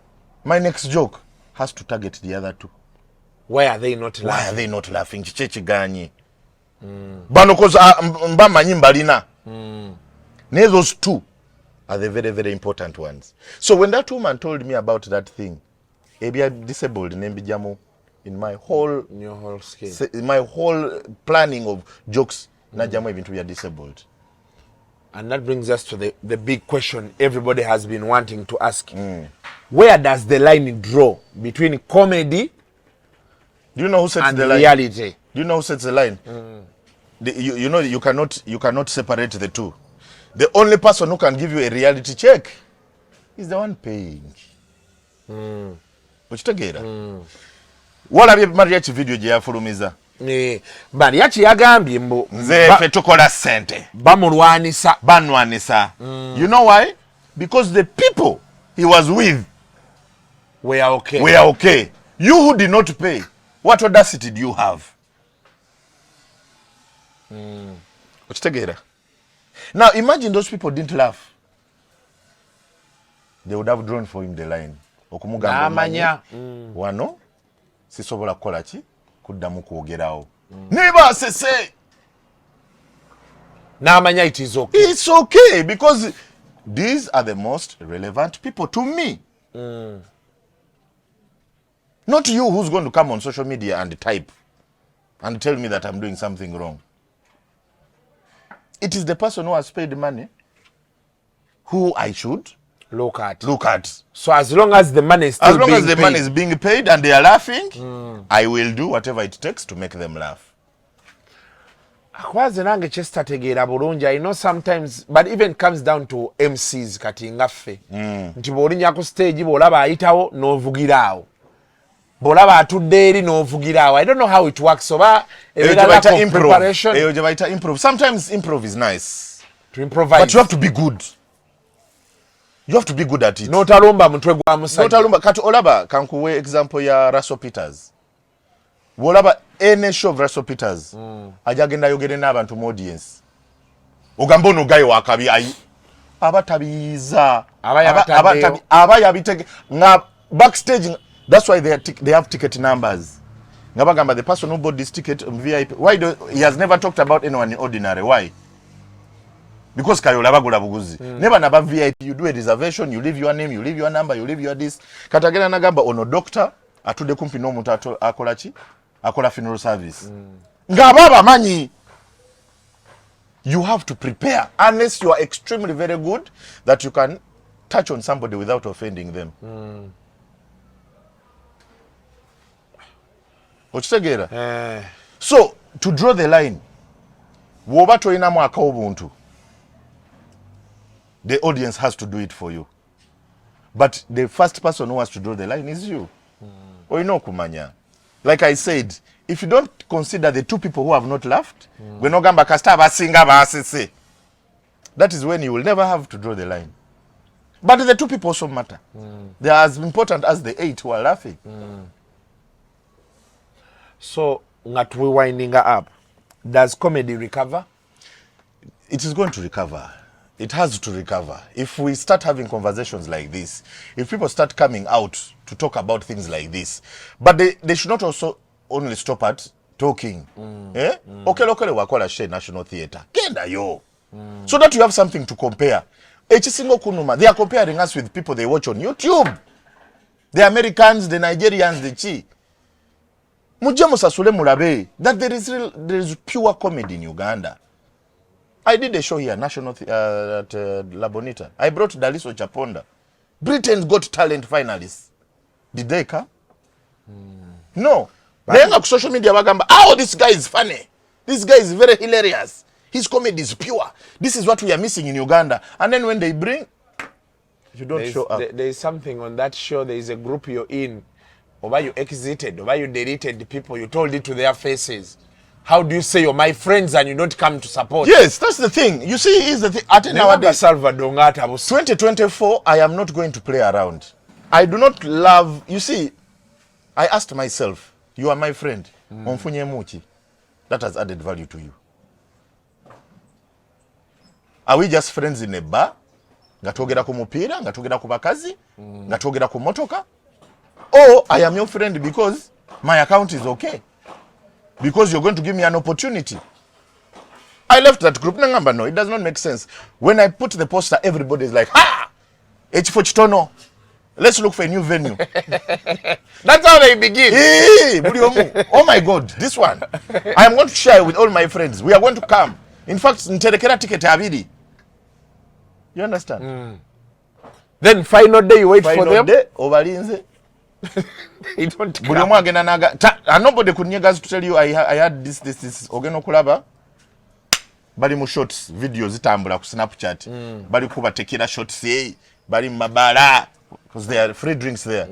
[SPEAKER 2] my next joke has to target the other 2.
[SPEAKER 3] Why are they not laughing?
[SPEAKER 2] Why are they not laughing? Kiki kiganye bano koza mbamanyi mbalina those 2 are the very very important ones. So when that woman told me about that thing, ebya disabled nembijamu in my whole
[SPEAKER 3] scale,
[SPEAKER 2] my whole planning of jokes najamu ebintu bya disabled.
[SPEAKER 3] And that brings us to the big question everybody has been wanting to ask. Where does the line draw between comedy and reality?
[SPEAKER 2] Do you know who sets the line? You know you cannot separate the 2. The only person who can give you a reality check is the one paying. What have you Maria Chi video gye yafulumiza?
[SPEAKER 3] Maria Chi yagambye mbu
[SPEAKER 2] nze fe tukola sente
[SPEAKER 3] banwanisa.
[SPEAKER 2] You know why? Because the people he was with
[SPEAKER 3] were okay.
[SPEAKER 2] You who did not pay, what audacity do you have? Now imagine those people didn't laugh. They would have drawn for him the line.
[SPEAKER 3] Namanya
[SPEAKER 2] wano sisobola kukola ki kuddamu kwogerawo. Never say
[SPEAKER 3] namanya it is okay.
[SPEAKER 2] It's okay because these are the most relevant people to me. Not you who's going to come on social media and type and tell me that I'm doing something wrong. It is the person who has paid money who I should
[SPEAKER 3] look at.
[SPEAKER 2] So
[SPEAKER 3] as long as the money is still
[SPEAKER 2] money is being paid and they are laughing, I will do whatever it takes to make them laugh.
[SPEAKER 3] Akwaze nange chestategeera bulungi. I know sometimes, but even comes down to MCs kati ngaffe. Nti bw'olinnya ku stage bw'olaba ayitawo n'ovugiraawo. Bw'olaba atudde eri n'ovugiraawo. I don't know how it works. Oba preparation.
[SPEAKER 2] Improv. Sometimes improv is nice.
[SPEAKER 3] To improvise.
[SPEAKER 2] But you have to be good. You have to be good at it.
[SPEAKER 3] Notalumba mutwe gwa musajja.
[SPEAKER 2] Notalumba kati olaba kankuwe example ya Russell Peters. Wolaba any show of Russell Peters. Ajagenda yogere n'abantu mu audience. Ogamba ono gayo wakabi ayi. Abatabiza. Abayabitege nga backstage. That's why they have ticket numbers. Ngabagamba the person who bought this ticket VIP. Why he has never talked about anyone in ordinary? Why? Because kayola bagula buguzi. Never naba VIP, you do a reservation, you leave your name, you leave your number, you leave your this. Katagena nagamba ono doctor atude kumpi no muntu akolachi akola funeral service. Ngababa manyi. You have to prepare unless you are extremely very good that you can touch on somebody without offending them. So to draw the line, woba toina mwaka obuntu. The audience has to do it for you. But the first person who has to draw the line is you. Oino kumanya. Like I said, if you don't consider the two people who have not laughed, that is when you will never have to draw the line. But the two people also matter. They are as important as the 8 who are laughing.
[SPEAKER 3] So, not we winding up. Does comedy recover?
[SPEAKER 2] It is going to recover. It has to recover. If we start having conversations like this, if people start coming out to talk about things like this, but they should not also only stop at talking. Okay, wakola share National Theatre. Kenda yo. So that you have something to compare. Echisingo kunuma, they are comparing us with people they watch on YouTube. The Americans, the Nigerians, the Chi. Mujemo sasule mulabe that there is pure comedy in Uganda. I did a show here, National at La Bonita. I brought Daliso Chaponda. Britain's Got Talent finalists. Did they come? No. Then on social media, this guy is funny. This guy is very hilarious. His comedy is pure. This is what we are missing in Uganda. And then when they bring, you don't show up.
[SPEAKER 3] There is something on that show. There is a group you're in. Or you exited, or you deleted the people. You told it to their faces. How do you say you're my friends and you don't come to support?
[SPEAKER 2] Yes, that's the thing. You see, is the thing. Nowadays,
[SPEAKER 3] Salvador
[SPEAKER 2] 2024, I am not going to play around. I do not love. You see, I asked myself, you are my friend. That has added value to you. Are we just friends in a bar? Ngatogera ku mupira, ngatogera ku bakazi, ngatogera ku motoka? Or I am your friend because my account is okay. Because you're going to give me an opportunity. I left that group. No, it does not make sense. When I put the poster, everybody is like, ha! H4 Chitono. Let's look for a new venue.
[SPEAKER 3] That's how they begin.
[SPEAKER 2] Hey, oh my God, this one. I am going to share with all my friends. We are going to come. In fact, nterekera ticket abidi. You understand?
[SPEAKER 3] Then final day you wait for them.
[SPEAKER 2] Final day, obalinze.
[SPEAKER 3] They don't come.
[SPEAKER 2] And nobody could guys to tell you I had this. Ogeno kulaba. Bali mu shots, videos itambula ku Snapchat. Bali kuba tekira shots bali mabala because there are free drinks there.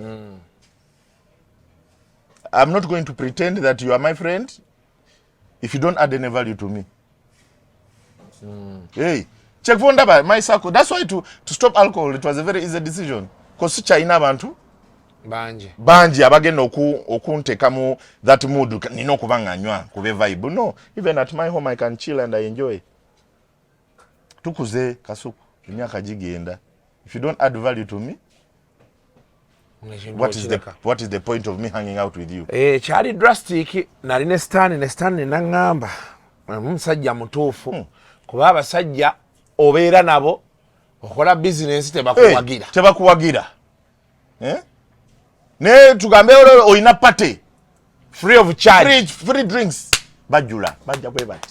[SPEAKER 2] I'm not going to pretend that you are my friend if you don't add any value to me. Hey, check for my circle. That's why to stop alcohol, it was a very easy decision. Because China bantu banji abagenda okuntekamu that mood nino kubanga nywa kube vibe. No, even at my home I can chill and I enjoy. Tukuze kasuku emyaka gigenda. If you don't add value to me, what is the point of me hanging out with you?
[SPEAKER 3] Chali drastic nali ne stand nangamba. Musajja mutuufu. Kuba abasajja obeera nabo okola business tebakuwagira
[SPEAKER 2] tebakuwagira ne tugambe oyina party
[SPEAKER 3] free of charge
[SPEAKER 2] free drinks bajula bajja kwe bati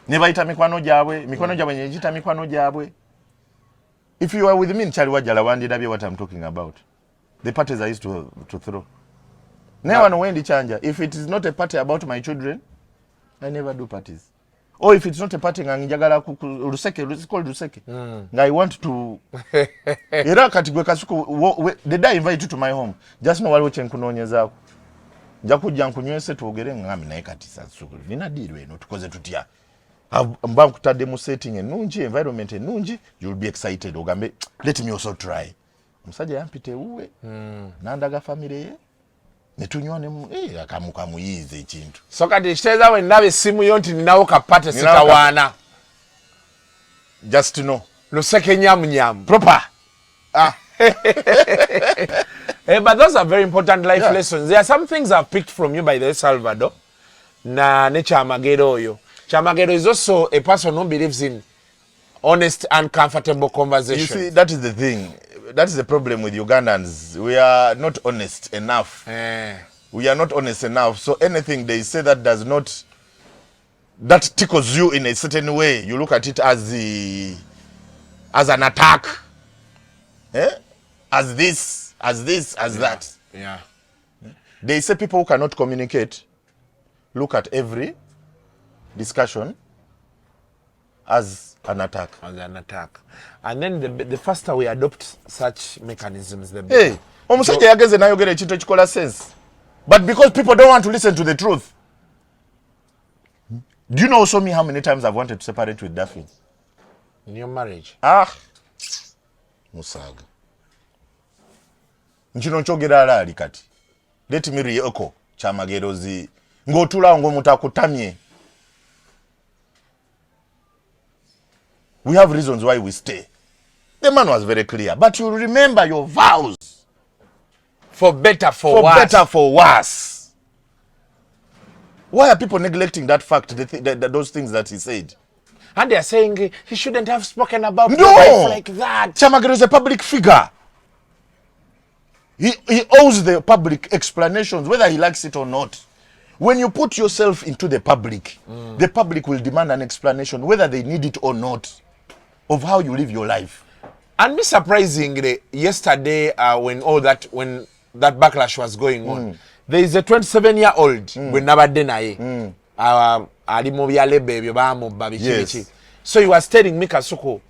[SPEAKER 2] ne bayita mikwano gyabwe nyejita mikwano gyabwe. If you are with me in Chali Wajala wandidabye what I'm talking about, the parties I used to throw. Never know when the chanja. If it is not a party about my children, I never do parties. Or if it's not a party ngangijagala ruseke, it's called ruseke. I want to era kati gwe kasuku the day I invite you to my home, just know waliwo kyenkunonyeza njakujja nkunywese twogere ngami naye kati sasuku nina deal eno tukoze tutya mba nkutadde mu setting ennungi environment ennungi, you'll be excited ogambe let me also try. Omusajja yampite uwe nandaga family ye netunywa ne akamuyize ekintu
[SPEAKER 3] so kati kiteeza we ndaba essimu yo nti ninawo kapate sitawaana
[SPEAKER 2] just to know
[SPEAKER 3] luseke nyamunyamu
[SPEAKER 2] proper.
[SPEAKER 3] But those are very important life lessons. There are some things I've picked from you, by the way, Salvador. Na ne Chamagero oyo. Chamagero is also a person who believes in honest and comfortable conversation.
[SPEAKER 2] You see, that is the thing. That is the problem with Ugandans. We are not honest enough. We are not honest enough. So anything they say that does not, that tickles you in a certain way, you look at it as an attack. As this, as that.
[SPEAKER 3] Yeah.
[SPEAKER 2] They say people who cannot communicate look at every discussion as an attack.
[SPEAKER 3] And then the faster we adopt such mechanisms, the better.
[SPEAKER 2] Hey, omusajja yageze nayogera ekintu ekikola sense. But because people don't want to listen to the truth. Do you know also me how many times I've wanted to separate with Daffy?
[SPEAKER 3] In your marriage?
[SPEAKER 2] Musaga. Nchino nchogera alaali kati. Let me re-echo Chamagerozi. Ngotula ngomutakutamye. We have reasons why we stay. The man was very clear. But you remember your vows.
[SPEAKER 3] For better, for worse.
[SPEAKER 2] For better, for worse. Why are people neglecting that fact, those things that he said?
[SPEAKER 3] And they are saying he shouldn't have spoken about
[SPEAKER 2] no!
[SPEAKER 3] life like that.
[SPEAKER 2] Chamagero is a public figure. He owes the public explanations, whether he likes it or not. When you put yourself into the public will demand an explanation, whether they need it or not, of how you live your life.
[SPEAKER 3] And me surprisingly, yesterday when that backlash was going on, there is a 27-year-old when nabadde naye ali mu byalebe ebyo bamubba biki. So he was telling me Kasuko,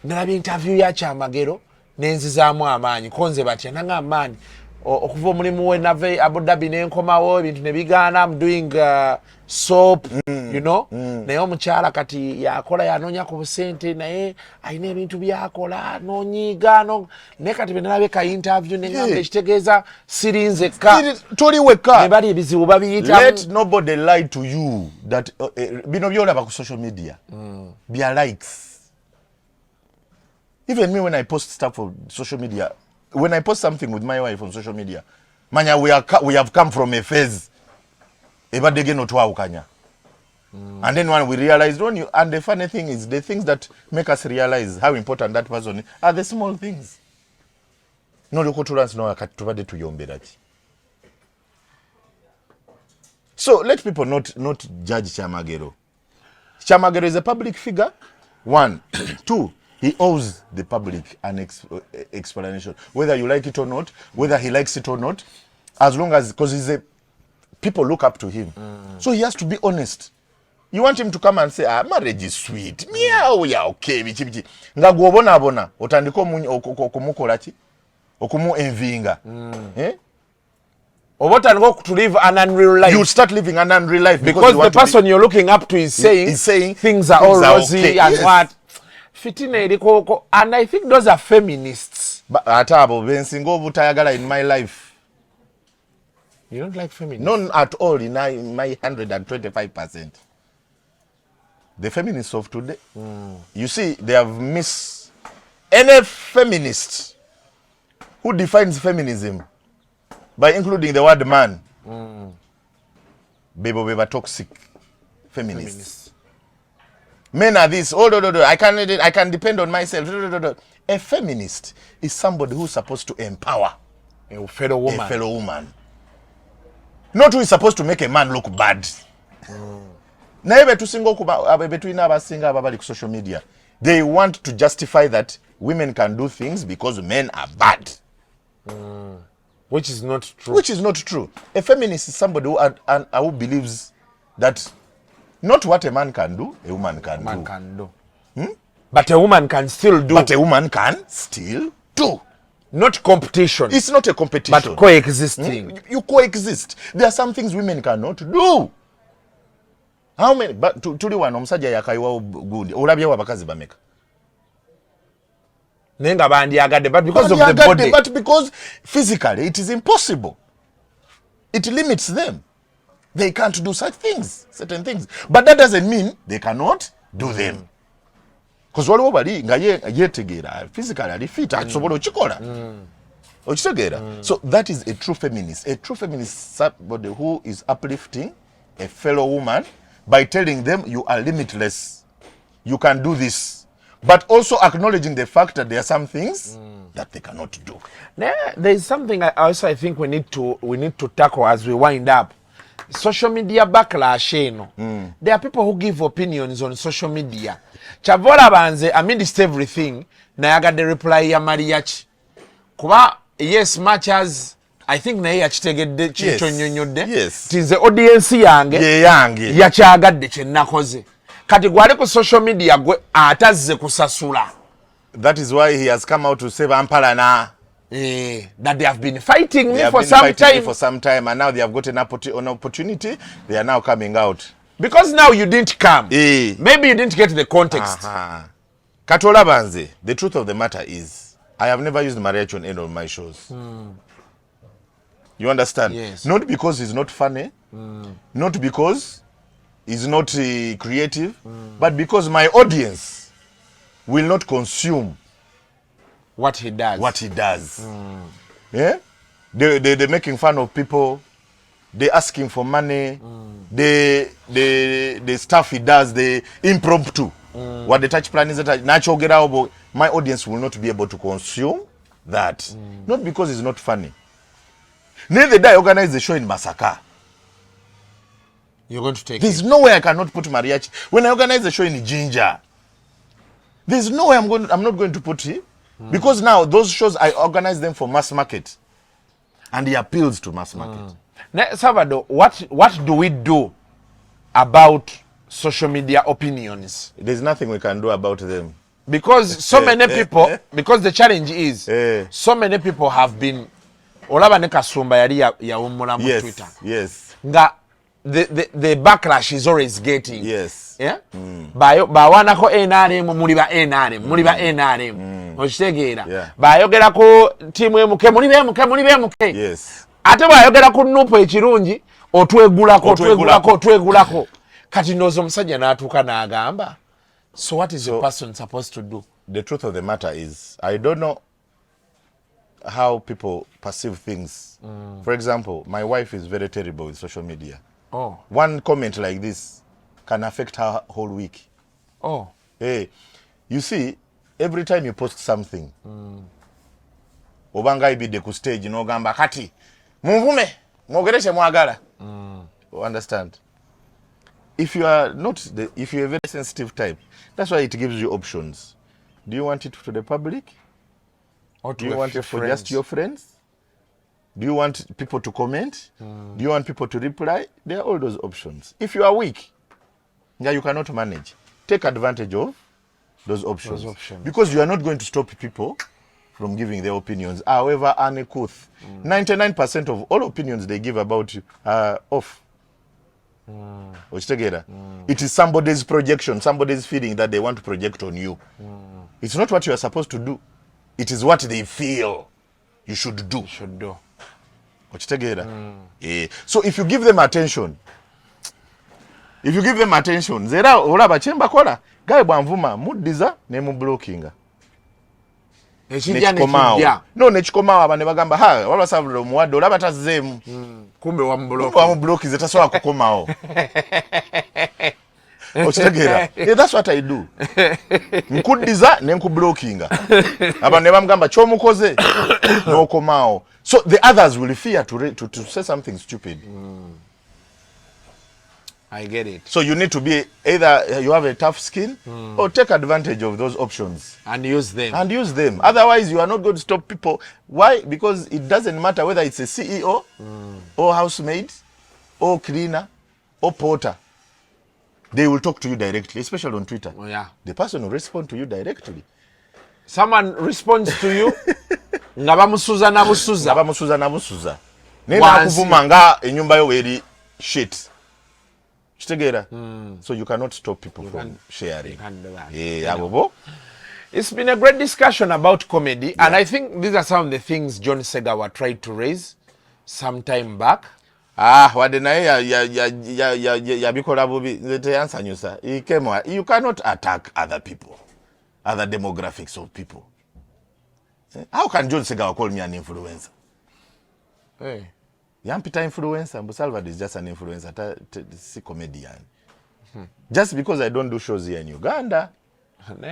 [SPEAKER 3] nalaba interview ya Chamagero nenzizaamu amaanyi konze batya nanga amaanyi okuva omulimu we nave Abu Dhabi nenkomawo ebintu ne bigaana. I'm doing soap, you know, naye omukyala kati yakola yanoonya ku busente naye alina ebintu byakola nonyiga naye kati benalabe ka interview nengamba ekitegeeza sirinze ka
[SPEAKER 2] toli weka
[SPEAKER 3] ne bali ebizibu babiyita.
[SPEAKER 2] Let nobody lie to you that bino byolaba ku social media bya likes. Even me, when I post stuff on social media, when I post something with my wife on social media, manya we have come from a phase. And then when we realized, and the funny thing is, the things that make us realize how important that person is are the small things. No, so let people not judge Chamagero. Chamagero is a public figure. 1, 2. He owes the public an explanation, whether you like it or not, whether he likes it or not, as long as, because people look up to him. So he has to be honest. You want him to come and say, marriage is sweet. Meow, yeah, okay, bichi. Nga guobona, otandiko okumukolaki, okumu envinga.
[SPEAKER 3] Or what and go to live an unreal life.
[SPEAKER 2] You start living an unreal life
[SPEAKER 3] because the person you're looking up to is saying things are all rosy okay. And what. And I think those are feminists.
[SPEAKER 2] But atabo bensingo butayagala in my life.
[SPEAKER 3] You don't like feminists?
[SPEAKER 2] None at all in my 125%. The feminists of today. You see, they have missed any feminist who defines feminism by including the word man. Beba toxic feminists. Men are this. Oh, no. I can depend on myself. A feminist is somebody who's supposed to empower
[SPEAKER 3] a fellow
[SPEAKER 2] woman. Not who is supposed to make a man look bad. Naye between abasinga ababali ku social media, they want to justify that women can do things because men are bad.
[SPEAKER 3] Which is not true.
[SPEAKER 2] A feminist is somebody who believes that not what a man can do, a woman can do.
[SPEAKER 3] But a woman can still do. Not competition.
[SPEAKER 2] It's not a competition.
[SPEAKER 3] But coexisting.
[SPEAKER 2] You coexist. There are some things women cannot do. How many? But tuli wano omusajja yakaiwa gundi. Olabye abakazi bameka.
[SPEAKER 3] Nenga bandyagadde, but because of the body.
[SPEAKER 2] But because physically it is impossible. It limits them. They can't do such things, certain things. But that doesn't mean they cannot do them. Because waliwo bali nga yetegeera physically ali fit akisobola okikola. Okitegeera. So that is a true feminist. A true feminist is somebody who is uplifting a fellow woman by telling them you are limitless. You can do this. But also acknowledging the fact that there are some things that they cannot do.
[SPEAKER 3] There is something I think we need to tackle as we wind up. Social media backlash, there are people who give opinions on social media. Chavola banze amidst everything, nayaga the reply ya mariachi. Kuba yes, much as I think naye yakitegedde kichonyonyodde.
[SPEAKER 2] Yes.
[SPEAKER 3] It is the audience yange. Yakyagadde kye nakoze. Kati gwali ku social media gwe atazze kusasula.
[SPEAKER 2] That is why he has come out to say Ampalana.
[SPEAKER 3] That they have been fighting me for some time, and now they have got an opportunity. They are now coming out because now you didn't come. Maybe you didn't get the context.
[SPEAKER 2] Katola banze. The truth of the matter is, I have never used mariachi on any of my shows. You understand?
[SPEAKER 3] Yes.
[SPEAKER 2] Not because he's not funny, not because he's not creative, but because my audience will not consume
[SPEAKER 3] what he does.
[SPEAKER 2] Yeah? They're making fun of people. They're asking for money. The stuff he does, the impromptu. What the touch plan is that natural get out. My audience will not be able to consume that. Not because it's not funny. Neither did I organize the show in Masaka.
[SPEAKER 3] You're going to take
[SPEAKER 2] There's no way I cannot put mariachi. When I organize the show in Jinja, there's no way I'm not going to put it. Because now those shows I organize them for mass market, and he appeals to mass market.
[SPEAKER 3] Now, Salvador, what do we do about social media opinions?
[SPEAKER 2] There's nothing we can do about them
[SPEAKER 3] because so many people. Because the challenge is so many people have been. Olaba ne kasumba yali ya umula mu Twitter.
[SPEAKER 2] Yes.
[SPEAKER 3] Nga the backlash is always getting.
[SPEAKER 2] Yes.
[SPEAKER 3] Yeah. Bawanako NRM muli ba NRM. Okitegeera bayogera ku tiimu emuke muli bemuke.
[SPEAKER 2] Yes.
[SPEAKER 3] Ate bayogera ku nupo ekirungi otwegulako kati ndozo omusajja n'atuuka n'agamba. So what is a person supposed to do?
[SPEAKER 2] The truth of the matter is, I don't know how people perceive things. For example, my wife is very terrible with social media. One comment like this can affect her whole week. Hey, you see, every time you post something, obanga ibide ku stage no gamba kati mumvume mwogereshe mwagala. Understand? If you are if you're a very sensitive type, that's why it gives you options. Do you want it to the public?
[SPEAKER 3] Or
[SPEAKER 2] do you want it for just your friends? Do you want people to comment? Do you want people to reply? There are all those options. If you are weak, you cannot manage, take advantage of those options. Because you are not going to stop people from giving their opinions. However, 99% of all opinions they give about you are off. It is somebody's projection, somebody's feeling that they want to project on you. It's not what you are supposed to do. It is what they feel you should do. So if you give them attention, zera olaba chemba kola gaye bwanvuma muddiza ne mu blockinga. No nechikomaawo abane bagamba wala Salvador muwadde olaba tazzeemu.
[SPEAKER 3] Kumbe wa
[SPEAKER 2] block zetasobola kukomaawo. Ochitegera. Yeah, that's what I do. Nkudiza nenkublokinga. Aba ne bamugamba chomukoze n'okomao. So the others will fear to say something stupid.
[SPEAKER 3] I get it.
[SPEAKER 2] So you need to be either you have a tough skin or take advantage of those options.
[SPEAKER 3] And use them.
[SPEAKER 2] Otherwise, you are not going to stop people. Why? Because it doesn't matter whether it's a CEO or housemaid or cleaner or porter. They will talk to you directly, especially on Twitter.
[SPEAKER 3] Oh, yeah.
[SPEAKER 2] The person will respond to you directly.
[SPEAKER 3] Someone responds to you. Ngabamusuza nabusuza.
[SPEAKER 2] Nena kuvuma nga enyumba yo eri shit. Chitegera. So you cannot stop people from sharing. Yeah,
[SPEAKER 3] it's been a great discussion about comedy, and I think these are some of the things John Segawa tried to raise some time back.
[SPEAKER 2] Wade naye ya bikola bubi nzete ansanyusa. You cannot attack other people, other demographics of people. How can John Segawa call me an influencer?
[SPEAKER 3] Hey.
[SPEAKER 2] Yampita influencer, but Salvador is just an influencer, si comedian. Just because I don't do shows here in Uganda.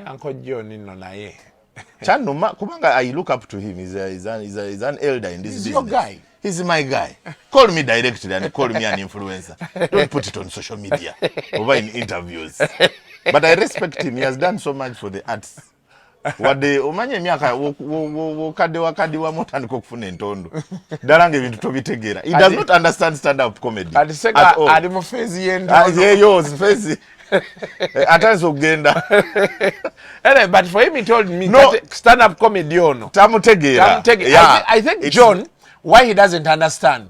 [SPEAKER 3] Uncle John no naye.
[SPEAKER 2] Chanuma, kumanga, I look up to him. He's an elder in this business.
[SPEAKER 3] He's your guy.
[SPEAKER 2] He's my guy. Call me directly and call me an influencer. Don't put it on social media over in interviews. But I respect him. He has done so much for the arts. Wade omanye myaka wakadi wa motani kokufuna entondo. Dalange bintu tobitegera. He does not understand stand-up comedy.
[SPEAKER 3] At all. Adi mu phase yendo.
[SPEAKER 2] Yours phase. Atanzo genda.
[SPEAKER 3] But for him he told me that stand-up comedy ono.
[SPEAKER 2] Tamutegera.
[SPEAKER 3] Yeah. I think John, why he doesn't understand.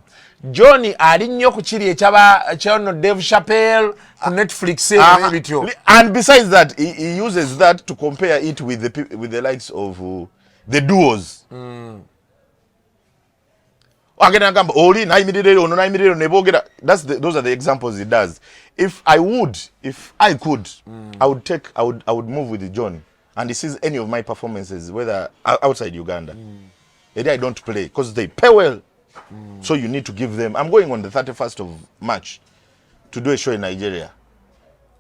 [SPEAKER 3] John ali nnyo ku kiri ekyaba Dave Chappelle ku Netflix
[SPEAKER 2] and besides that he uses that to compare it with the likes of the duos. Agenda gamba oli nayimirire ono nayimirire nebogera. Those are the examples he does. If I could I would move with John and he sees any of my performances whether outside Uganda. I don't play because they pay well. So you need to give them. I'm going on the 31st of March to do a show in Nigeria.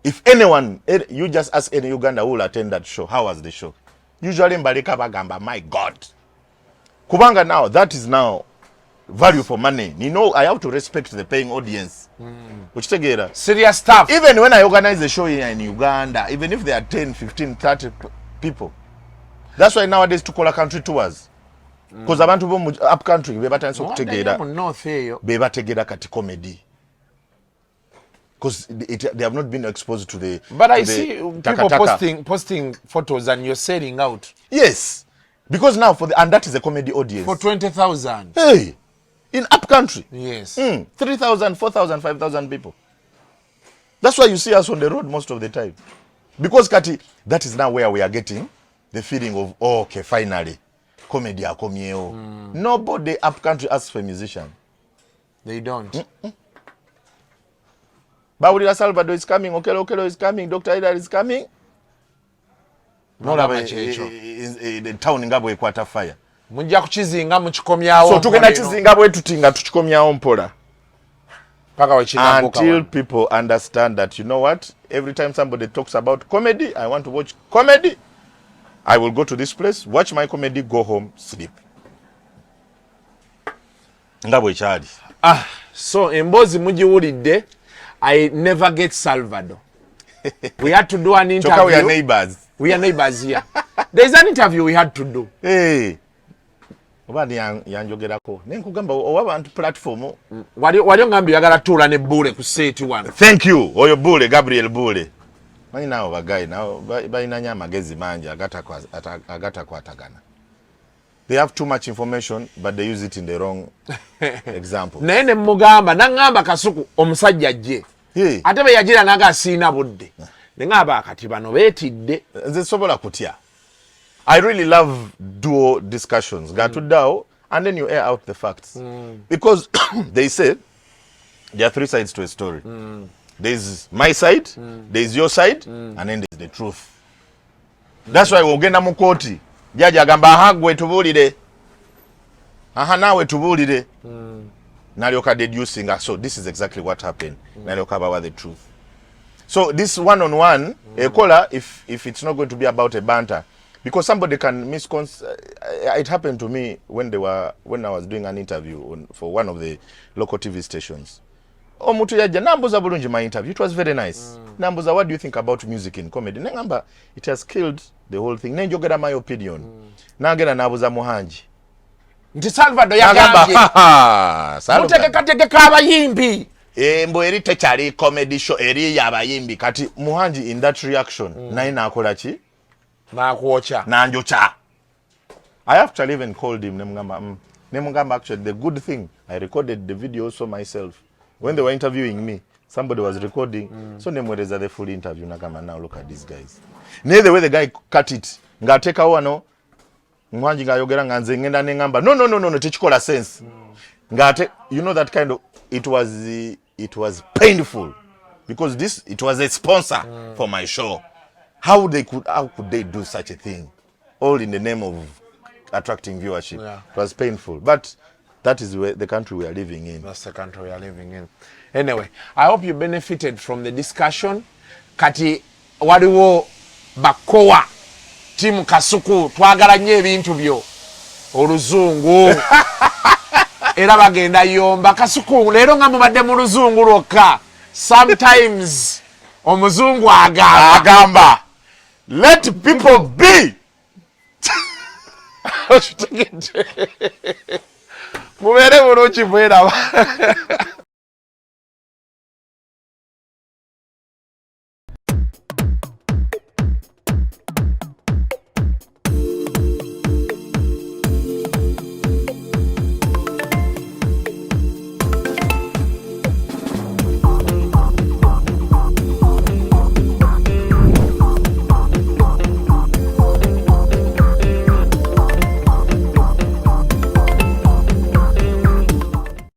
[SPEAKER 2] If anyone, you just ask any Uganda who will attend that show, how was the show? Usually Mbalika Bagamba, my God. Kubanga now, that is now value for money. You know, I have to respect the paying audience. Which together.
[SPEAKER 3] Serious stuff.
[SPEAKER 2] Even when I organize a show here in Uganda, even if there are 10, 15, 30 people. That's why nowadays to call a country tours. Because abantu bo up country bebatanso kutegera bebategera kati comedy because they have not been exposed to the
[SPEAKER 3] but I see people posting photos and you're selling out.
[SPEAKER 2] Yes, because now and that is a comedy audience
[SPEAKER 3] for 20,000.
[SPEAKER 2] Hey, in up country.
[SPEAKER 3] Yes.
[SPEAKER 2] 3,000, 4,000, 5,000 people. That's why you see us on the road most of the time, because kati that is now where we are getting the feeling of okay, finally comedy akomyeo. Nobody up country asks for a musician.
[SPEAKER 3] They don't.
[SPEAKER 2] Bawulira Salvador is coming, Okelo is coming, Dr. Ida is coming. No the town ngabo ekwata fire.
[SPEAKER 3] Munja kuchizinga muchikomyawo.
[SPEAKER 2] So tugenda chizinga bwe tutinga tuchikomyawo mpola.
[SPEAKER 3] Paka wachina mboka.
[SPEAKER 2] Until people understand that, you know what? Every time somebody talks about comedy, I want to watch comedy. I will go to this place, watch my comedy, go home, sleep. Ngabwe chadi.
[SPEAKER 3] So embozi mujiwulidde, I never get Salvador. We had to do an interview.
[SPEAKER 2] Choka, we are neighbors.
[SPEAKER 3] We are neighbors here. There's an interview we had to do.
[SPEAKER 2] Hey. Obani yanjogerako. Nenkugamba owabantu platform.
[SPEAKER 3] Wali ngambi yagala tula ne Bule ku seti wano.
[SPEAKER 2] Thank you. Oyo Bule, Gabriel Bule. Mani nao bagayi nao bayina amagezi mangi agata kwatagana. They have too much information but they use it in the wrong example.
[SPEAKER 3] Nene mugamba nangamba Kasuku omusajja je. Ate be yagira naga sina budde. Nengaba akati bano betidde.
[SPEAKER 2] Nze sobola kutya. I really love duo discussions. Gatudao and then you air out the facts. Because they say there are three sides to a story. There's my side, there's your side, and then there's the truth. That's why wogenda mu koti. Jaji agamba hagwe tubulire. Nawe tubulire. Nalyoka deducing. So this is exactly what happened. Nalyoka bawa the truth. So this one-on-one, a caller, if it's not going to be about a banter, because somebody can it happened to me when I was doing an interview for one of the local TV stations. Omutu yaja nambuza bulungi my interview. It was very nice. Nambuza, what do you think about music in comedy? Nengamba, it has killed the whole thing. Nenjogera my opinion. Nagera nabuza Muhanji.
[SPEAKER 3] Nti Salvador yagambye. Mutegeka abayimbi.
[SPEAKER 2] Mbo eri tekyali comedy show eri yabayimbi kati Muhanji in that reaction naye nakola ki?
[SPEAKER 3] Nakwocha.
[SPEAKER 2] Nanjocha. I actually even called him Nemungamba actually the good thing I recorded the video also myself. When they were interviewing me, somebody was recording. So nemwereza the full interview nakama now look at these guys. Near the way the guy cut it. Ngateka wano Muhanji ngayogera nganze ngenda nengamba. No, techikola sense. Ngate, you know that kind of it was painful because it was a sponsor for my show. How could they do such a thing? All in the name of attracting viewership. Yeah. It was painful. But that is the country we are living in.
[SPEAKER 3] That's the country we are living in. Anyway, I hope you benefited from the discussion. Kati waliwo bakowa timu Kasuku twagala nnyo ebintu byo oluzungu era bagenda yomba Kasuku leero nga mubadde mu luzungu lwokka. Sometimes omuzungu agamba
[SPEAKER 2] let people be.
[SPEAKER 3] Mubeere bulungi bweraba.